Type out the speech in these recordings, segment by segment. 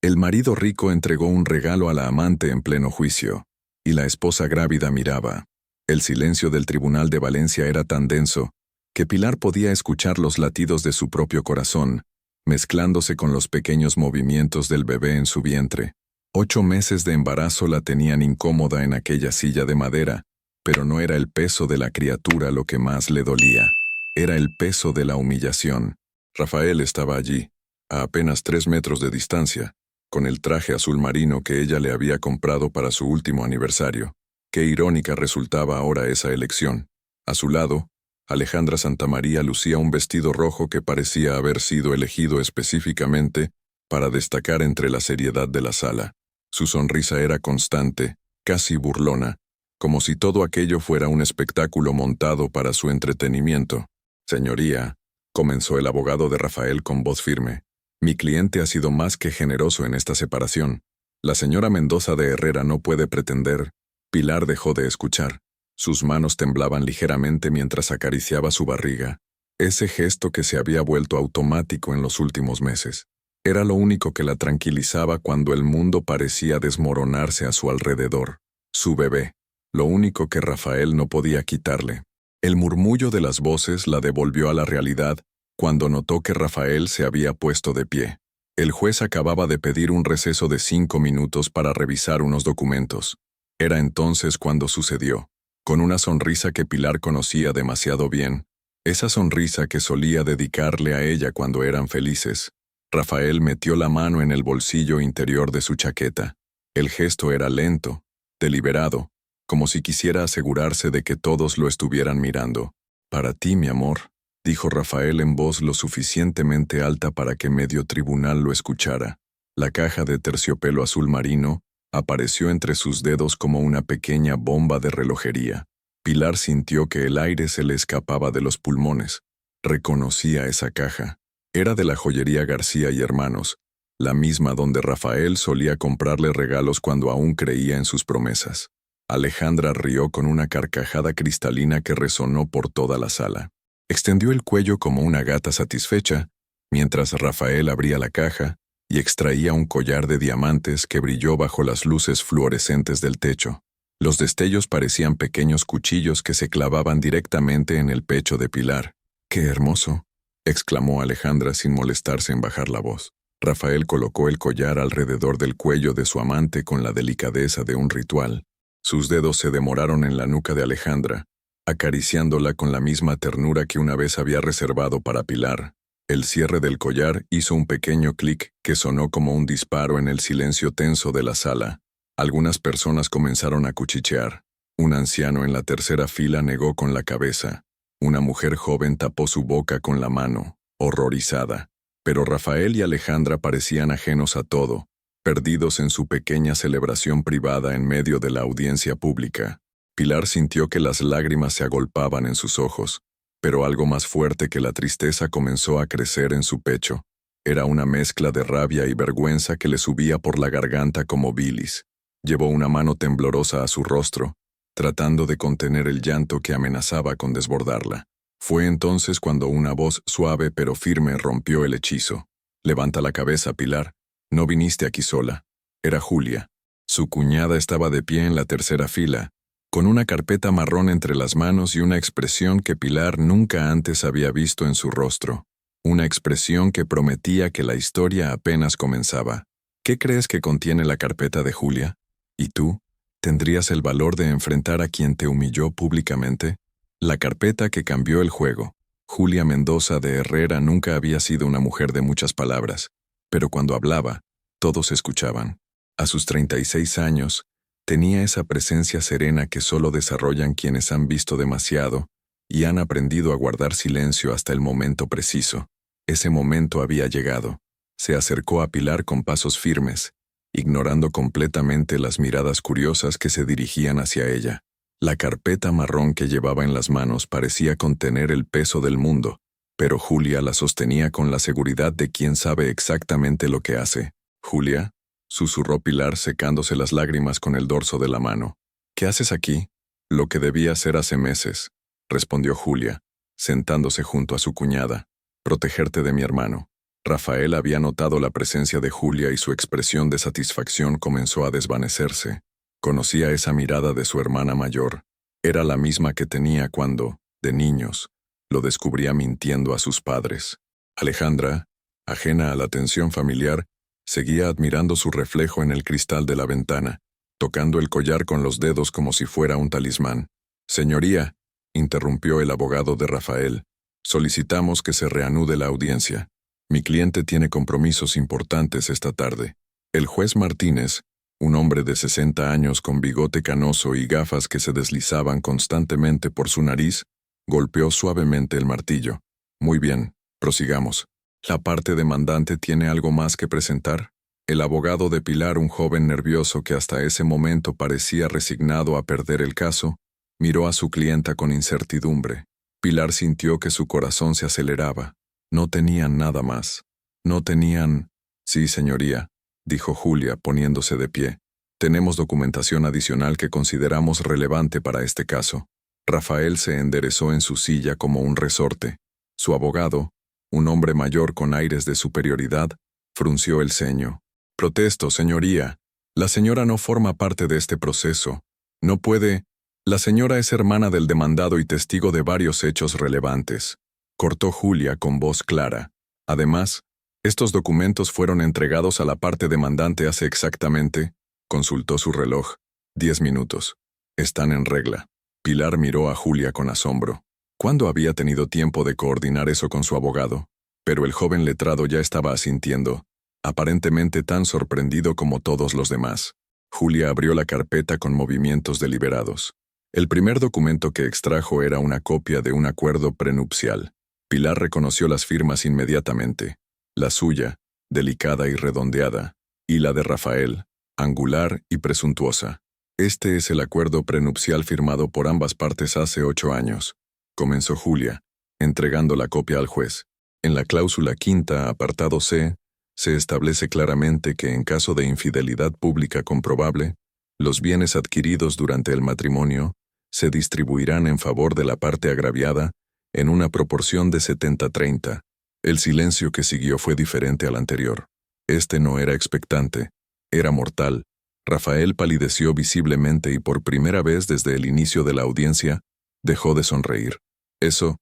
El marido rico entregó un regalo a la amante en pleno juicio, y la esposa grávida miraba. El silencio del tribunal de Valencia era tan denso que Pilar podía escuchar los latidos de su propio corazón, mezclándose con los pequeños movimientos del bebé en su vientre. 8 meses de embarazo la tenían incómoda en aquella silla de madera, pero no era el peso de la criatura lo que más le dolía. Era el peso de la humillación. Rafael estaba allí, a apenas 3 metros de distancia, con el traje azul marino que ella le había comprado para su último aniversario. Qué irónica resultaba ahora esa elección. A su lado, Alejandra Santamaría lucía un vestido rojo que parecía haber sido elegido específicamente para destacar entre la seriedad de la sala. Su sonrisa era constante, casi burlona, como si todo aquello fuera un espectáculo montado para su entretenimiento. «Señoría», comenzó el abogado de Rafael con voz firme, «mi cliente ha sido más que generoso en esta separación. La señora Mendoza de Herrera no puede pretender». Pilar dejó de escuchar. Sus manos temblaban ligeramente mientras acariciaba su barriga. Ese gesto que se había vuelto automático en los últimos meses. Era lo único que la tranquilizaba cuando el mundo parecía desmoronarse a su alrededor. Su bebé. Lo único que Rafael no podía quitarle. El murmullo de las voces la devolvió a la realidad cuando notó que Rafael se había puesto de pie. El juez acababa de pedir un receso de 5 minutos para revisar unos documentos. Era entonces cuando sucedió. Con una sonrisa que Pilar conocía demasiado bien, esa sonrisa que solía dedicarle a ella cuando eran felices, Rafael metió la mano en el bolsillo interior de su chaqueta. El gesto era lento, deliberado, como si quisiera asegurarse de que todos lo estuvieran mirando. «Para ti, mi amor», dijo Rafael en voz lo suficientemente alta para que medio tribunal lo escuchara. La caja de terciopelo azul marino apareció entre sus dedos como una pequeña bomba de relojería. Pilar sintió que el aire se le escapaba de los pulmones. Reconocía esa caja. Era de la joyería García y Hermanos, la misma donde Rafael solía comprarle regalos cuando aún creía en sus promesas. Alejandra rió con una carcajada cristalina que resonó por toda la sala. Extendió el cuello como una gata satisfecha, mientras Rafael abría la caja y extraía un collar de diamantes que brilló bajo las luces fluorescentes del techo. Los destellos parecían pequeños cuchillos que se clavaban directamente en el pecho de Pilar. «¡Qué hermoso!», exclamó Alejandra sin molestarse en bajar la voz. Rafael colocó el collar alrededor del cuello de su amante con la delicadeza de un ritual. Sus dedos se demoraron en la nuca de Alejandra, acariciándola con la misma ternura que una vez había reservado para Pilar. El cierre del collar hizo un pequeño clic que sonó como un disparo en el silencio tenso de la sala. Algunas personas comenzaron a cuchichear. Un anciano en la tercera fila negó con la cabeza. Una mujer joven tapó su boca con la mano, horrorizada. Pero Rafael y Alejandra parecían ajenos a todo, perdidos en su pequeña celebración privada en medio de la audiencia pública. Pilar sintió que las lágrimas se agolpaban en sus ojos, pero algo más fuerte que la tristeza comenzó a crecer en su pecho. Era una mezcla de rabia y vergüenza que le subía por la garganta como bilis. Llevó una mano temblorosa a su rostro, tratando de contener el llanto que amenazaba con desbordarla. Fue entonces cuando una voz suave pero firme rompió el hechizo. «Levanta la cabeza, Pilar. No viniste aquí sola». Era Julia. Su cuñada estaba de pie en la tercera fila, con una carpeta marrón entre las manos y una expresión que Pilar nunca antes había visto en su rostro. Una expresión que prometía que la historia apenas comenzaba. «¿Qué crees que contiene la carpeta de Julia? ¿Y tú? ¿Tendrías el valor de enfrentar a quien te humilló públicamente?» La carpeta que cambió el juego. Julia Mendoza de Herrera nunca había sido una mujer de muchas palabras, pero cuando hablaba, todos escuchaban. A sus 36 años, tenía esa presencia serena que solo desarrollan quienes han visto demasiado y han aprendido a guardar silencio hasta el momento preciso. Ese momento había llegado. Se acercó a Pilar con pasos firmes, ignorando completamente las miradas curiosas que se dirigían hacia ella. La carpeta marrón que llevaba en las manos parecía contener el peso del mundo, pero Julia la sostenía con la seguridad de quien sabe exactamente lo que hace. «Julia», susurró Pilar secándose las lágrimas con el dorso de la mano. «¿Qué haces aquí?» «Lo que debía hacer hace meses», respondió Julia, sentándose junto a su cuñada. «Protegerte de mi hermano». Rafael había notado la presencia de Julia y su expresión de satisfacción comenzó a desvanecerse. Conocía esa mirada de su hermana mayor. Era la misma que tenía cuando, de niños, lo descubría mintiendo a sus padres. Alejandra, ajena a la atención familiar, seguía admirando su reflejo en el cristal de la ventana, tocando el collar con los dedos como si fuera un talismán. «Señoría», interrumpió el abogado de Rafael, «solicitamos que se reanude la audiencia. Mi cliente tiene compromisos importantes esta tarde». El juez Martínez, un hombre de 60 años con bigote canoso y gafas que se deslizaban constantemente por su nariz, golpeó suavemente el martillo. «Muy bien, prosigamos. ¿La parte demandante tiene algo más que presentar?». El abogado de Pilar, un joven nervioso que hasta ese momento parecía resignado a perder el caso, miró a su clienta con incertidumbre. Pilar sintió que su corazón se aceleraba. No tenían nada más. No tenían... «Sí, señoría», dijo Julia, poniéndose de pie. «Tenemos documentación adicional que consideramos relevante para este caso». Rafael se enderezó en su silla como un resorte. Su abogado, un hombre mayor con aires de superioridad, frunció el ceño. «Protesto, señoría. La señora no forma parte de este proceso. No puede... La señora es hermana del demandado y testigo de varios hechos relevantes», cortó Julia con voz clara. «Además, estos documentos fueron entregados a la parte demandante hace exactamente», consultó su reloj, 10 minutos. «Están en regla». Pilar miró a Julia con asombro. ¿Cuándo había tenido tiempo de coordinar eso con su abogado? Pero el joven letrado ya estaba asintiendo, aparentemente tan sorprendido como todos los demás. Julia abrió la carpeta con movimientos deliberados. El primer documento que extrajo era una copia de un acuerdo prenupcial. Pilar reconoció las firmas inmediatamente. La suya, delicada y redondeada, y la de Rafael, angular y presuntuosa. «Este es el acuerdo prenupcial firmado por ambas partes hace 8 años», comenzó Julia, entregando la copia al juez. «En la cláusula quinta, apartado C, se establece claramente que en caso de infidelidad pública comprobable, los bienes adquiridos durante el matrimonio se distribuirán en favor de la parte agraviada en una proporción de 70-30. El silencio que siguió fue diferente al anterior. Este no era expectante, era mortal. Rafael palideció visiblemente y por primera vez desde el inicio de la audiencia, dejó de sonreír. Eso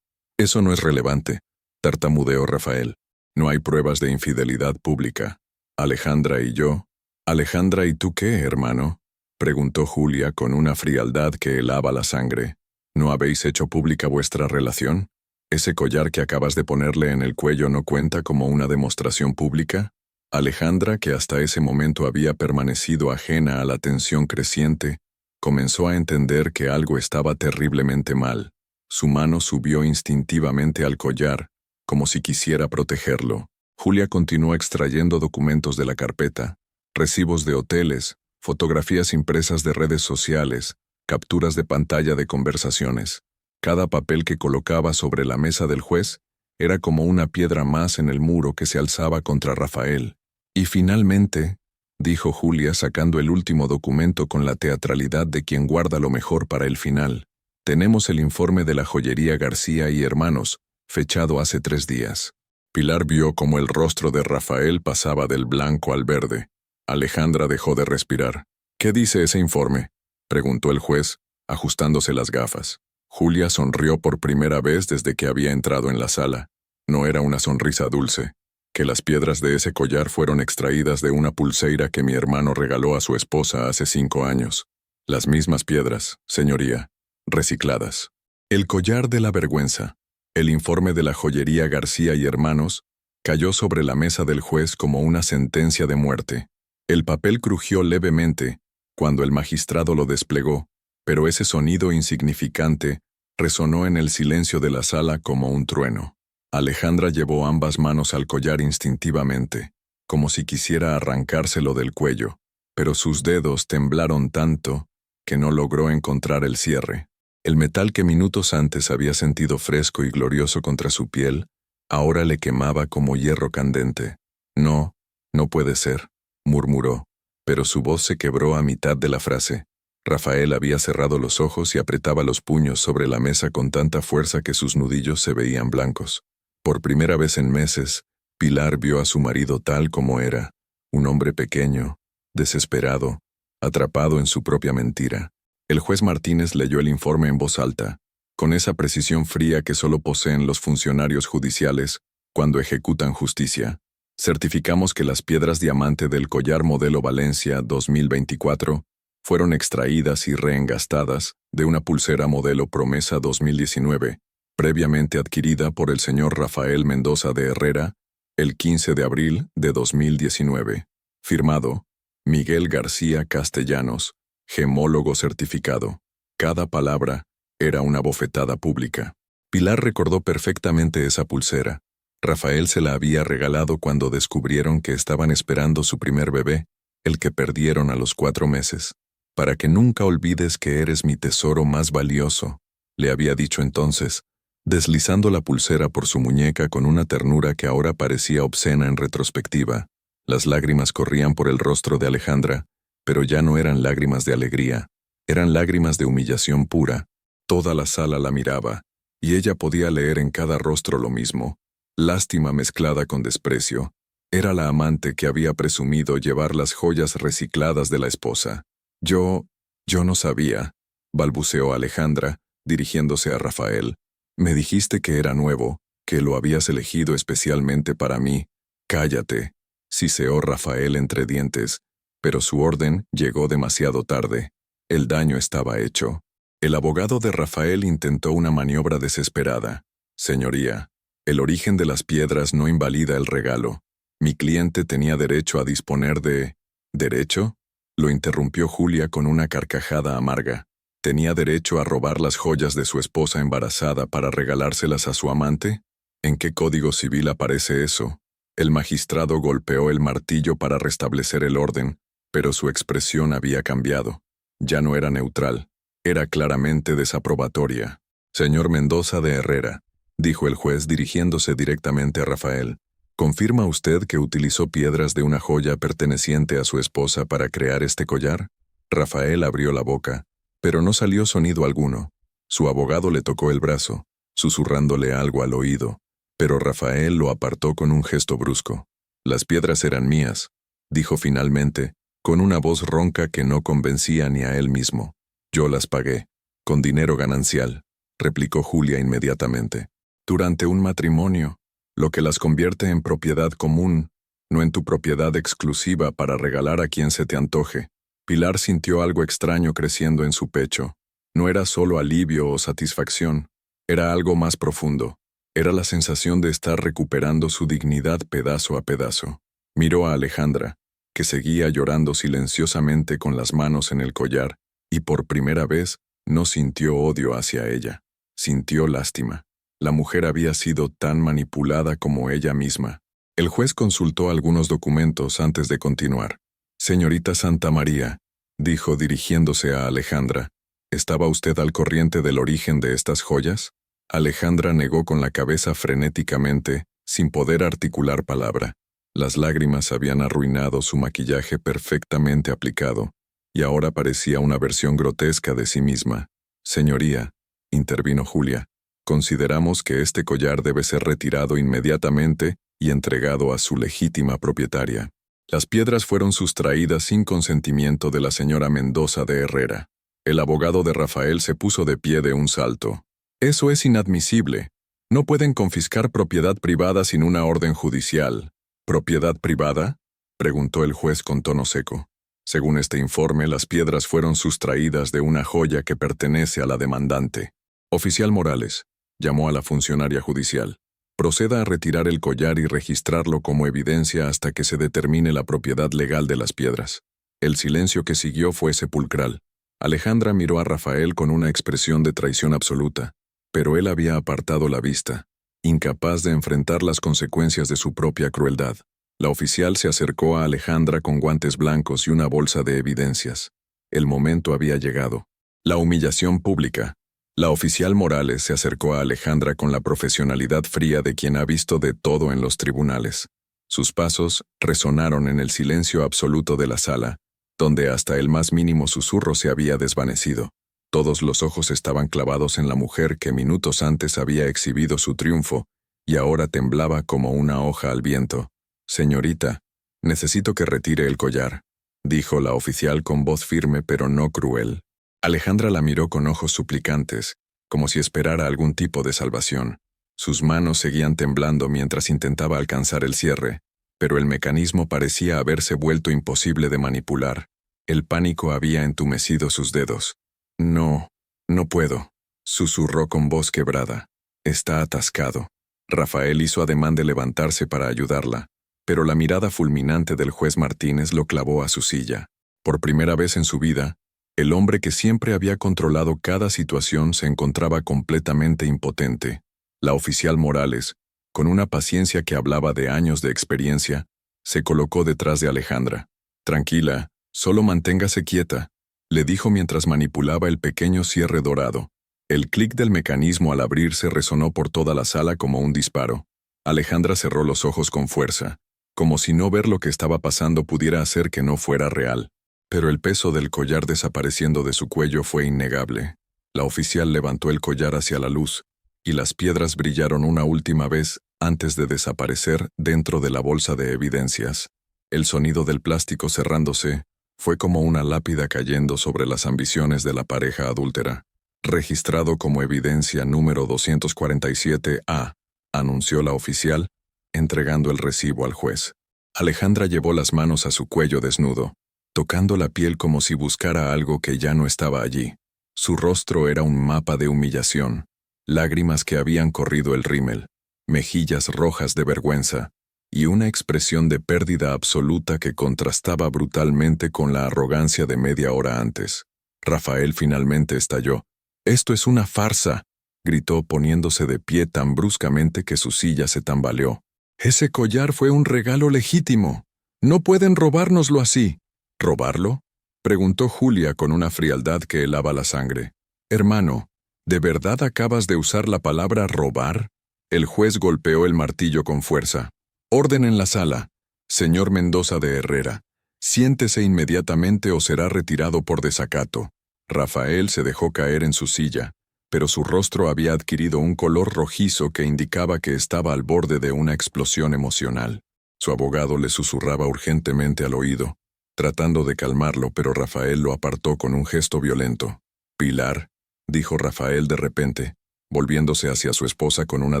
no es relevante», tartamudeó Rafael. «No hay pruebas de infidelidad pública. Alejandra y yo». «¿Alejandra y tú qué, hermano?», preguntó Julia con una frialdad que helaba la sangre. «¿No habéis hecho pública vuestra relación? ¿Ese collar que acabas de ponerle en el cuello no cuenta como una demostración pública?». Alejandra, que hasta ese momento había permanecido ajena a la tensión creciente, comenzó a entender que algo estaba terriblemente mal. Su mano subió instintivamente al collar, como si quisiera protegerlo. Julia continuó extrayendo documentos de la carpeta, recibos de hoteles, fotografías impresas de redes sociales, capturas de pantalla de conversaciones. Cada papel que colocaba sobre la mesa del juez era como una piedra más en el muro que se alzaba contra Rafael. «Y finalmente», dijo Julia sacando el último documento con la teatralidad de quien guarda lo mejor para el final, «tenemos el informe de la joyería García y Hermanos, fechado hace 3 días». Pilar vio cómo el rostro de Rafael pasaba del blanco al verde. Alejandra dejó de respirar. «¿Qué dice ese informe?», preguntó el juez, ajustándose las gafas. Julia sonrió por primera vez desde que había entrado en la sala. No era una sonrisa dulce. «Que las piedras de ese collar fueron extraídas de una pulseira que mi hermano regaló a su esposa hace 5 años. Las mismas piedras, señoría, recicladas». El collar de la vergüenza, el informe de la joyería García y Hermanos, cayó sobre la mesa del juez como una sentencia de muerte. El papel crujió levemente cuando el magistrado lo desplegó, pero ese sonido insignificante resonó en el silencio de la sala como un trueno. Alejandra llevó ambas manos al collar instintivamente, como si quisiera arrancárselo del cuello, pero sus dedos temblaron tanto que no logró encontrar el cierre. El metal que minutos antes había sentido fresco y glorioso contra su piel, ahora le quemaba como hierro candente. «No, no puede ser», murmuró, pero su voz se quebró a mitad de la frase. Rafael había cerrado los ojos y apretaba los puños sobre la mesa con tanta fuerza que sus nudillos se veían blancos. Por primera vez en meses, Pilar vio a su marido tal como era, un hombre pequeño, desesperado, atrapado en su propia mentira. El juez Martínez leyó el informe en voz alta, con esa precisión fría que solo poseen los funcionarios judiciales cuando ejecutan justicia. Certificamos que las piedras diamante del collar modelo Valencia 2024 fueron extraídas y reengastadas de una pulsera modelo Promesa 2019, previamente adquirida por el señor Rafael Mendoza de Herrera, el 15 de abril de 2019. Firmado, Miguel García Castellanos, gemólogo certificado. Cada palabra era una bofetada pública. Pilar recordó perfectamente esa pulsera. Rafael se la había regalado cuando descubrieron que estaban esperando su primer bebé, el que perdieron a los 4 meses. Para que nunca olvides que eres mi tesoro más valioso, le había dicho entonces, deslizando la pulsera por su muñeca con una ternura que ahora parecía obscena en retrospectiva. Las lágrimas corrían por el rostro de Alejandra, pero ya no eran lágrimas de alegría, eran lágrimas de humillación pura. Toda la sala la miraba, y ella podía leer en cada rostro lo mismo, lástima mezclada con desprecio. Era la amante que había presumido llevar las joyas recicladas de la esposa. Yo no sabía, balbuceó Alejandra, dirigiéndose a Rafael. Me dijiste que era nuevo, que lo habías elegido especialmente para mí. Cállate, siseó Rafael entre dientes, pero su orden llegó demasiado tarde. El daño estaba hecho. El abogado de Rafael intentó una maniobra desesperada. Señoría, el origen de las piedras no invalida el regalo. Mi cliente tenía derecho a disponer de... ¿Derecho? Lo interrumpió Julia con una carcajada amarga. ¿Tenía derecho a robar las joyas de su esposa embarazada para regalárselas a su amante? ¿En qué código civil aparece eso? El magistrado golpeó el martillo para restablecer el orden, pero su expresión había cambiado. Ya no era neutral, era claramente desaprobatoria. Señor Mendoza de Herrera, dijo el juez dirigiéndose directamente a Rafael, ¿confirma usted que utilizó piedras de una joya perteneciente a su esposa para crear este collar? Rafael abrió la boca, pero no salió sonido alguno. Su abogado le tocó el brazo, susurrándole algo al oído, pero Rafael lo apartó con un gesto brusco. Las piedras eran mías, dijo finalmente, con una voz ronca que no convencía ni a él mismo. Yo las pagué, con dinero ganancial, replicó Julia inmediatamente. Durante un matrimonio, lo que las convierte en propiedad común, no en tu propiedad exclusiva para regalar a quien se te antoje. Pilar sintió algo extraño creciendo en su pecho. No era solo alivio o satisfacción, era algo más profundo. Era la sensación de estar recuperando su dignidad pedazo a pedazo. Miró a Alejandra, que seguía llorando silenciosamente con las manos en el collar, y por primera vez no sintió odio hacia ella. Sintió lástima. La mujer había sido tan manipulada como ella misma. El juez consultó algunos documentos antes de continuar. Señorita Santa María, dijo dirigiéndose a Alejandra, ¿estaba usted al corriente del origen de estas joyas? Alejandra negó con la cabeza frenéticamente, sin poder articular palabra. Las lágrimas habían arruinado su maquillaje perfectamente aplicado, y ahora parecía una versión grotesca de sí misma. Señoría, intervino Julia, consideramos que este collar debe ser retirado inmediatamente y entregado a su legítima propietaria. Las piedras fueron sustraídas sin consentimiento de la señora Mendoza de Herrera. El abogado de Rafael se puso de pie de un salto. Eso es inadmisible. No pueden confiscar propiedad privada sin una orden judicial. ¿Propiedad privada?, preguntó el juez con tono seco. Según este informe, las piedras fueron sustraídas de una joya que pertenece a la demandante. Oficial Morales, llamó a la funcionaria judicial. Proceda a retirar el collar y registrarlo como evidencia hasta que se determine la propiedad legal de las piedras. El silencio que siguió fue sepulcral. Alejandra miró a Rafael con una expresión de traición absoluta, pero él había apartado la vista, incapaz de enfrentar las consecuencias de su propia crueldad. La oficial se acercó a Alejandra con guantes blancos y una bolsa de evidencias. El momento había llegado. La humillación pública. La oficial Morales se acercó a Alejandra con la profesionalidad fría de quien ha visto de todo en los tribunales. Sus pasos resonaron en el silencio absoluto de la sala, donde hasta el más mínimo susurro se había desvanecido. Todos los ojos estaban clavados en la mujer que minutos antes había exhibido su triunfo y ahora temblaba como una hoja al viento. «Señorita, necesito que retire el collar», dijo la oficial con voz firme pero no cruel. Alejandra la miró con ojos suplicantes, como si esperara algún tipo de salvación. Sus manos seguían temblando mientras intentaba alcanzar el cierre, pero el mecanismo parecía haberse vuelto imposible de manipular. El pánico había entumecido sus dedos. «No, no puedo», susurró con voz quebrada. «Está atascado». Rafael hizo ademán de levantarse para ayudarla, pero la mirada fulminante del juez Martínez lo clavó a su silla. Por primera vez en su vida, el hombre que siempre había controlado cada situación se encontraba completamente impotente. La oficial Morales, con una paciencia que hablaba de años de experiencia, se colocó detrás de Alejandra. «Tranquila, solo manténgase quieta», le dijo mientras manipulaba el pequeño cierre dorado. El clic del mecanismo al abrirse resonó por toda la sala como un disparo. Alejandra cerró los ojos con fuerza, como si no ver lo que estaba pasando pudiera hacer que no fuera real. Pero el peso del collar desapareciendo de su cuello fue innegable. La oficial levantó el collar hacia la luz, y las piedras brillaron una última vez antes de desaparecer dentro de la bolsa de evidencias. El sonido del plástico cerrándose fue como una lápida cayendo sobre las ambiciones de la pareja adúltera. «Registrado como evidencia número 247A», anunció la oficial, entregando el recibo al juez. Alejandra llevó las manos a su cuello desnudo, tocando la piel como si buscara algo que ya no estaba allí. Su rostro era un mapa de humillación, lágrimas que habían corrido el rímel, mejillas rojas de vergüenza, y una expresión de pérdida absoluta que contrastaba brutalmente con la arrogancia de media hora antes. Rafael finalmente estalló. «¡Esto es una farsa!», gritó poniéndose de pie tan bruscamente que su silla se tambaleó. «Ese collar fue un regalo legítimo. No pueden robárnoslo así». «¿Robarlo?», preguntó Julia con una frialdad que helaba la sangre. «Hermano, ¿de verdad acabas de usar la palabra robar?». El juez golpeó el martillo con fuerza. «Orden en la sala. Señor Mendoza de Herrera, siéntese inmediatamente o será retirado por desacato». Rafael se dejó caer en su silla, pero su rostro había adquirido un color rojizo que indicaba que estaba al borde de una explosión emocional. Su abogado le susurraba urgentemente al oído, tratando de calmarlo, pero Rafael lo apartó con un gesto violento. «Pilar», dijo Rafael de repente, volviéndose hacia su esposa con una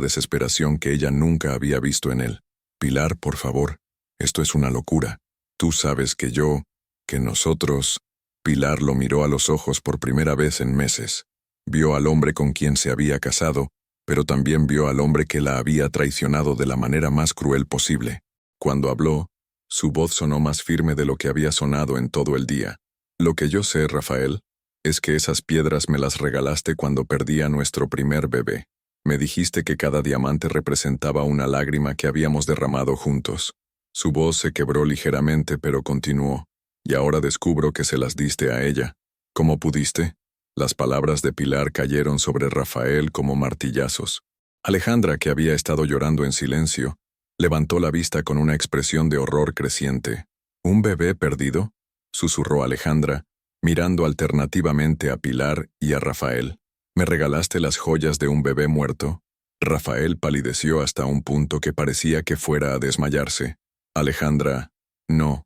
desesperación que ella nunca había visto en él. «Pilar, por favor, esto es una locura. Tú sabes que nosotros...». Pilar lo miró a los ojos por primera vez en meses. Vio al hombre con quien se había casado, pero también vio al hombre que la había traicionado de la manera más cruel posible. Cuando habló, su voz sonó más firme de lo que había sonado en todo el día. «Lo que yo sé, Rafael, es que esas piedras me las regalaste cuando perdí a nuestro primer bebé. Me dijiste que cada diamante representaba una lágrima que habíamos derramado juntos». Su voz se quebró ligeramente, pero continuó. «Y ahora descubro que se las diste a ella. ¿Cómo pudiste?». Las palabras de Pilar cayeron sobre Rafael como martillazos. Alejandra, que había estado llorando en silencio, levantó la vista con una expresión de horror creciente. «¿Un bebé perdido?», susurró Alejandra, mirando alternativamente a Pilar y a Rafael. «¿Me regalaste las joyas de un bebé muerto?». Rafael palideció hasta un punto que parecía que fuera a desmayarse. «Alejandra, no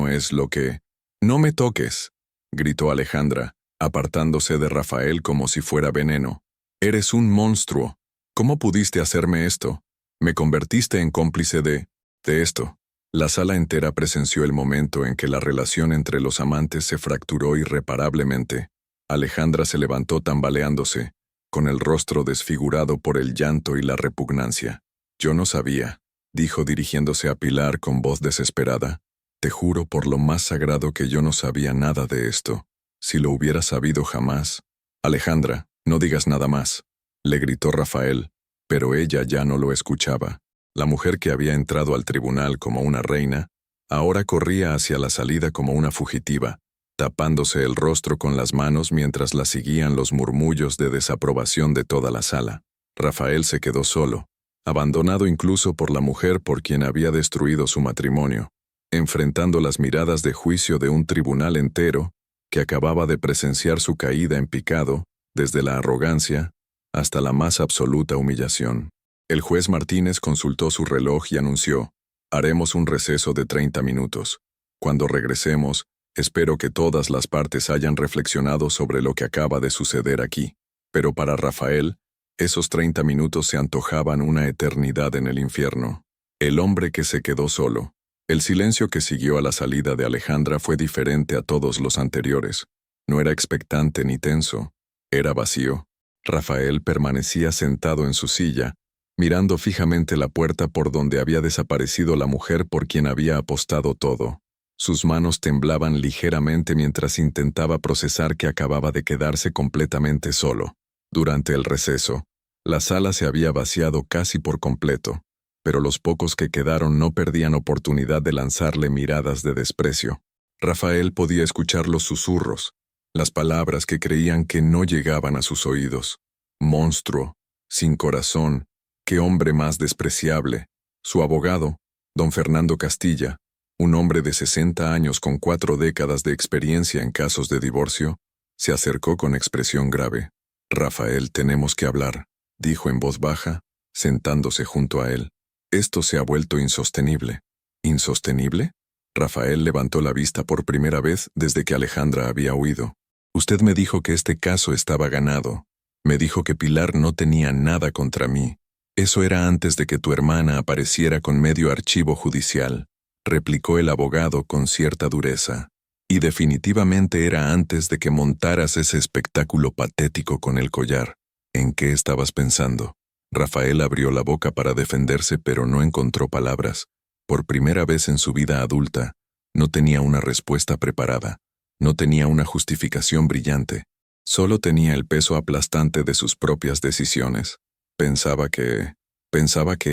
es lo que...». «No me toques», gritó Alejandra, apartándose de Rafael como si fuera veneno. «Eres un monstruo. ¿Cómo pudiste hacerme esto? Me convertiste en cómplice de esto». La sala entera presenció el momento en que la relación entre los amantes se fracturó irreparablemente. Alejandra se levantó tambaleándose, con el rostro desfigurado por el llanto y la repugnancia. «Yo no sabía», dijo dirigiéndose a Pilar con voz desesperada. «Te juro por lo más sagrado que yo no sabía nada de esto. Si lo hubiera sabido jamás». «Alejandra, no digas nada más», le gritó Rafael, pero ella ya no lo escuchaba. La mujer que había entrado al tribunal como una reina, ahora corría hacia la salida como una fugitiva, tapándose el rostro con las manos mientras la seguían los murmullos de desaprobación de toda la sala. Rafael se quedó solo, abandonado incluso por la mujer por quien había destruido su matrimonio, enfrentando las miradas de juicio de un tribunal entero que acababa de presenciar su caída en picado, desde la arrogancia hasta la más absoluta humillación. El juez Martínez consultó su reloj y anunció: haremos un receso de 30 minutos. Cuando regresemos, espero que todas las partes hayan reflexionado sobre lo que acaba de suceder aquí. Pero para Rafael, esos 30 minutos se antojaban una eternidad en el infierno. El hombre que se quedó solo. El silencio que siguió a la salida de Alejandra fue diferente a todos los anteriores. No era expectante ni tenso, era vacío. Rafael permanecía sentado en su silla, mirando fijamente la puerta por donde había desaparecido la mujer por quien había apostado todo. Sus manos temblaban ligeramente mientras intentaba procesar que acababa de quedarse completamente solo. Durante el receso, la sala se había vaciado casi por completo, pero los pocos que quedaron no perdían oportunidad de lanzarle miradas de desprecio. Rafael podía escuchar los susurros, las palabras que creían que no llegaban a sus oídos. Monstruo, sin corazón, qué hombre más despreciable. Su abogado, don Fernando Castilla, un hombre de 60 años con 4 décadas de experiencia en casos de divorcio, se acercó con expresión grave. «Rafael, tenemos que hablar», dijo en voz baja, sentándose junto a él. «Esto se ha vuelto insostenible». ¿Insostenible? Rafael levantó la vista por primera vez desde que Alejandra había huido. «Usted me dijo que este caso estaba ganado. Me dijo que Pilar no tenía nada contra mí. Eso era antes de que tu hermana apareciera con medio archivo judicial», replicó el abogado con cierta dureza. «Y definitivamente era antes de que montaras ese espectáculo patético con el collar. ¿En qué estabas pensando?» Rafael abrió la boca para defenderse, pero no encontró palabras. Por primera vez en su vida adulta, no tenía una respuesta preparada. No tenía una justificación brillante. Solo tenía el peso aplastante de sus propias decisiones. Pensaba que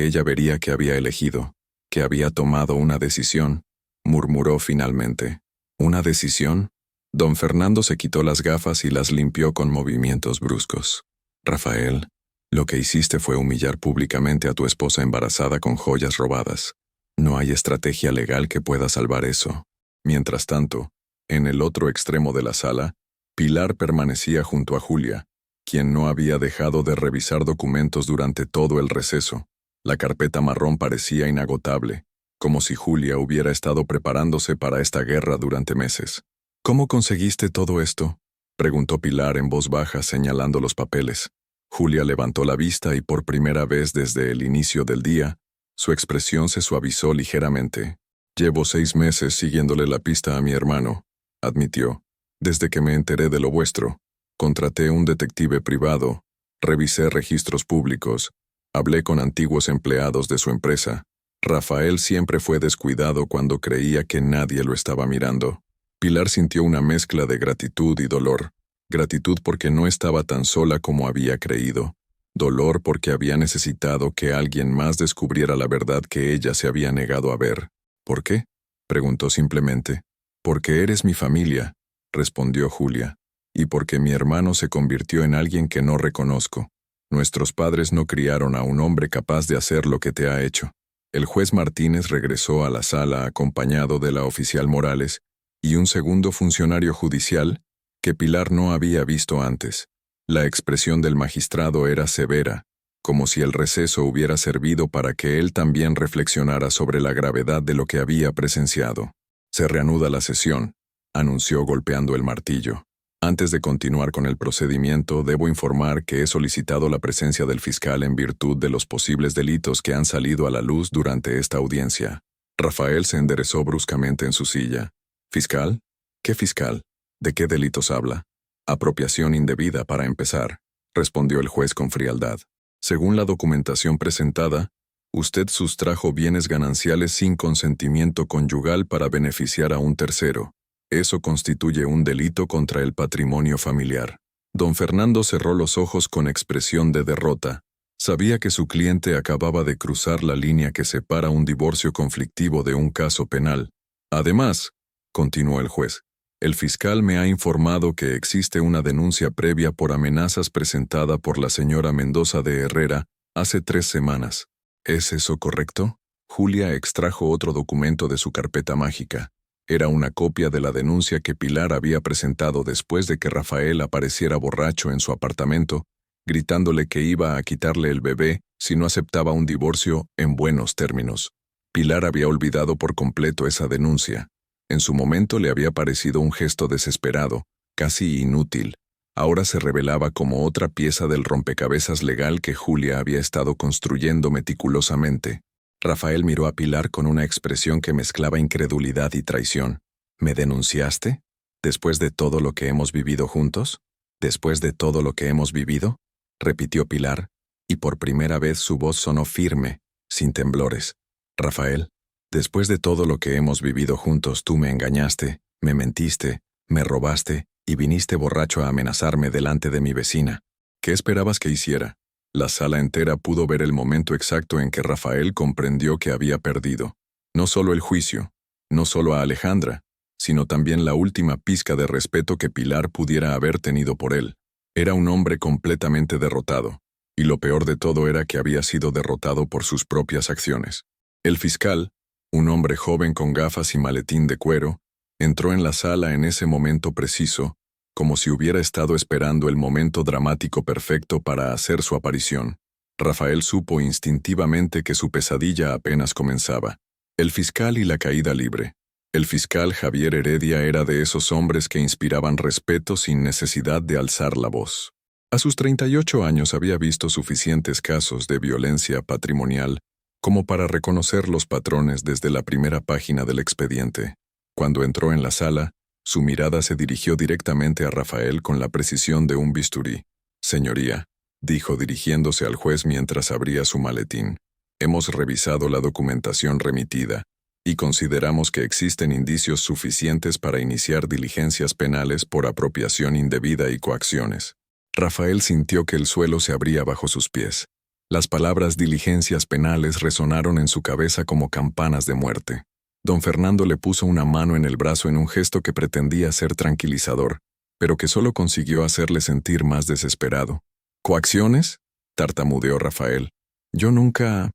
ella vería que había elegido, que había tomado una decisión, murmuró finalmente. ¿Una decisión? Don Fernando se quitó las gafas y las limpió con movimientos bruscos. Rafael, lo que hiciste fue humillar públicamente a tu esposa embarazada con joyas robadas. No hay estrategia legal que pueda salvar eso. Mientras tanto, en el otro extremo de la sala, Pilar permanecía junto a Julia, quien no había dejado de revisar documentos durante todo el receso. La carpeta marrón parecía inagotable, como si Julia hubiera estado preparándose para esta guerra durante meses. «¿Cómo conseguiste todo esto?», preguntó Pilar en voz baja señalando los papeles. Julia levantó la vista y por primera vez desde el inicio del día, su expresión se suavizó ligeramente. «Llevo 6 meses siguiéndole la pista a mi hermano», admitió. «Desde que me enteré de lo vuestro. Contraté un detective privado, revisé registros públicos, hablé con antiguos empleados de su empresa. Rafael siempre fue descuidado cuando creía que nadie lo estaba mirando». Pilar sintió una mezcla de gratitud y dolor. Gratitud porque no estaba tan sola como había creído. Dolor porque había necesitado que alguien más descubriera la verdad que ella se había negado a ver. «¿Por qué?», preguntó simplemente. «Porque eres mi familia», respondió Julia. «Y porque mi hermano se convirtió en alguien que no reconozco. Nuestros padres no criaron a un hombre capaz de hacer lo que te ha hecho». El juez Martínez regresó a la sala acompañado de la oficial Morales y un segundo funcionario judicial que Pilar no había visto antes. La expresión del magistrado era severa, como si el receso hubiera servido para que él también reflexionara sobre la gravedad de lo que había presenciado. «Se reanuda la sesión», anunció golpeando el martillo. «Antes de continuar con el procedimiento, debo informar que he solicitado la presencia del fiscal en virtud de los posibles delitos que han salido a la luz durante esta audiencia». Rafael se enderezó bruscamente en su silla. «¿Fiscal? ¿Qué fiscal? ¿De qué delitos habla?» «Apropiación indebida, para empezar», respondió el juez con frialdad. «Según la documentación presentada, usted sustrajo bienes gananciales sin consentimiento conyugal para beneficiar a un tercero. Eso constituye un delito contra el patrimonio familiar». Don Fernando cerró los ojos con expresión de derrota. Sabía que su cliente acababa de cruzar la línea que separa un divorcio conflictivo de un caso penal. «Además», continuó el juez, «el fiscal me ha informado que existe una denuncia previa por amenazas presentada por la señora Mendoza de Herrera hace 3 semanas. ¿Es eso correcto?» Julia extrajo otro documento de su carpeta mágica. Era una copia de la denuncia que Pilar había presentado después de que Rafael apareciera borracho en su apartamento gritándole que iba a quitarle el bebé si no aceptaba un divorcio en buenos términos. Pilar había olvidado por completo esa denuncia. En su momento le había parecido un gesto desesperado, casi inútil. Ahora se revelaba como otra pieza del rompecabezas legal que Julia había estado construyendo meticulosamente. Rafael miró a Pilar con una expresión que mezclaba incredulidad y traición. ¿Me denunciaste? ¿Después de todo lo que hemos vivido juntos? ¿Después de todo lo que hemos vivido? Repitió Pilar, y por primera vez su voz sonó firme, sin temblores. Rafael, después de todo lo que hemos vivido juntos, tú me engañaste, me mentiste, me robaste y viniste borracho a amenazarme delante de mi vecina. ¿Qué esperabas que hiciera? La sala entera pudo ver el momento exacto en que Rafael comprendió que había perdido. No solo el juicio, no solo a Alejandra, sino también la última pizca de respeto que Pilar pudiera haber tenido por él. Era un hombre completamente derrotado, y lo peor de todo era que había sido derrotado por sus propias acciones. El fiscal, un hombre joven con gafas y maletín de cuero, entró en la sala en ese momento preciso, como si hubiera estado esperando el momento dramático perfecto para hacer su aparición. Rafael supo instintivamente que su pesadilla apenas comenzaba. El fiscal y la caída libre. El fiscal Javier Heredia era de esos hombres que inspiraban respeto sin necesidad de alzar la voz. A sus 38 años había visto suficientes casos de violencia patrimonial como para reconocer los patrones desde la primera página del expediente. Cuando entró en la sala, su mirada se dirigió directamente a Rafael con la precisión de un bisturí. «Señoría», dijo dirigiéndose al juez mientras abría su maletín, «hemos revisado la documentación remitida y consideramos que existen indicios suficientes para iniciar diligencias penales por apropiación indebida y coacciones». Rafael sintió que el suelo se abría bajo sus pies. Las palabras diligencias penales resonaron en su cabeza como campanas de muerte. Don Fernando le puso una mano en el brazo en un gesto que pretendía ser tranquilizador, pero que solo consiguió hacerle sentir más desesperado. «¿Coacciones?», tartamudeó Rafael. «Yo nunca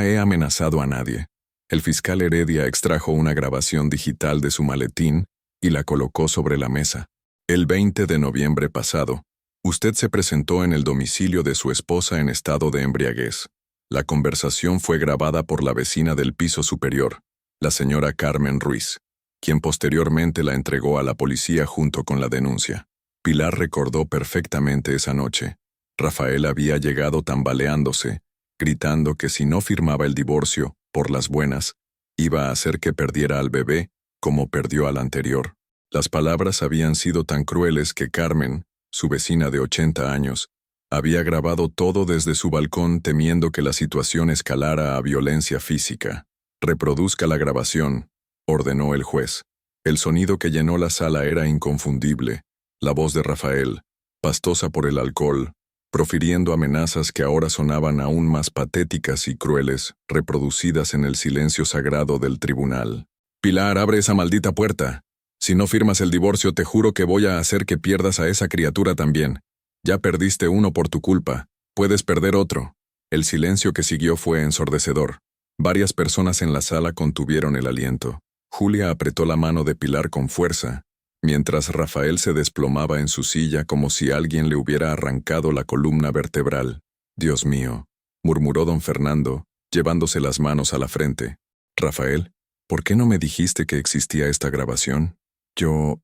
he amenazado a nadie». El fiscal Heredia extrajo una grabación digital de su maletín y la colocó sobre la mesa. «El 20 de noviembre pasado, usted se presentó en el domicilio de su esposa en estado de embriaguez. La conversación fue grabada por la vecina del piso superior, la señora Carmen Ruiz, quien posteriormente la entregó a la policía junto con la denuncia». Pilar recordó perfectamente esa noche. Rafael había llegado tambaleándose, gritando que si no firmaba el divorcio, por las buenas, iba a hacer que perdiera al bebé, como perdió al anterior. Las palabras habían sido tan crueles que Carmen, su vecina de 80 años, había grabado todo desde su balcón temiendo que la situación escalara a violencia física. «Reproduzca la grabación», ordenó el juez. El sonido que llenó la sala era inconfundible. La voz de Rafael, pastosa por el alcohol, profiriendo amenazas que ahora sonaban aún más patéticas y crueles, reproducidas en el silencio sagrado del tribunal. «Pilar, abre esa maldita puerta. Si no firmas el divorcio, te juro que voy a hacer que pierdas a esa criatura también. Ya perdiste uno por tu culpa. Puedes perder otro». El silencio que siguió fue ensordecedor. Varias personas en la sala contuvieron el aliento. Julia apretó la mano de Pilar con fuerza, mientras Rafael se desplomaba en su silla como si alguien le hubiera arrancado la columna vertebral. «Dios mío», murmuró don Fernando, llevándose las manos a la frente. «Rafael, ¿por qué no me dijiste que existía esta grabación?» Yo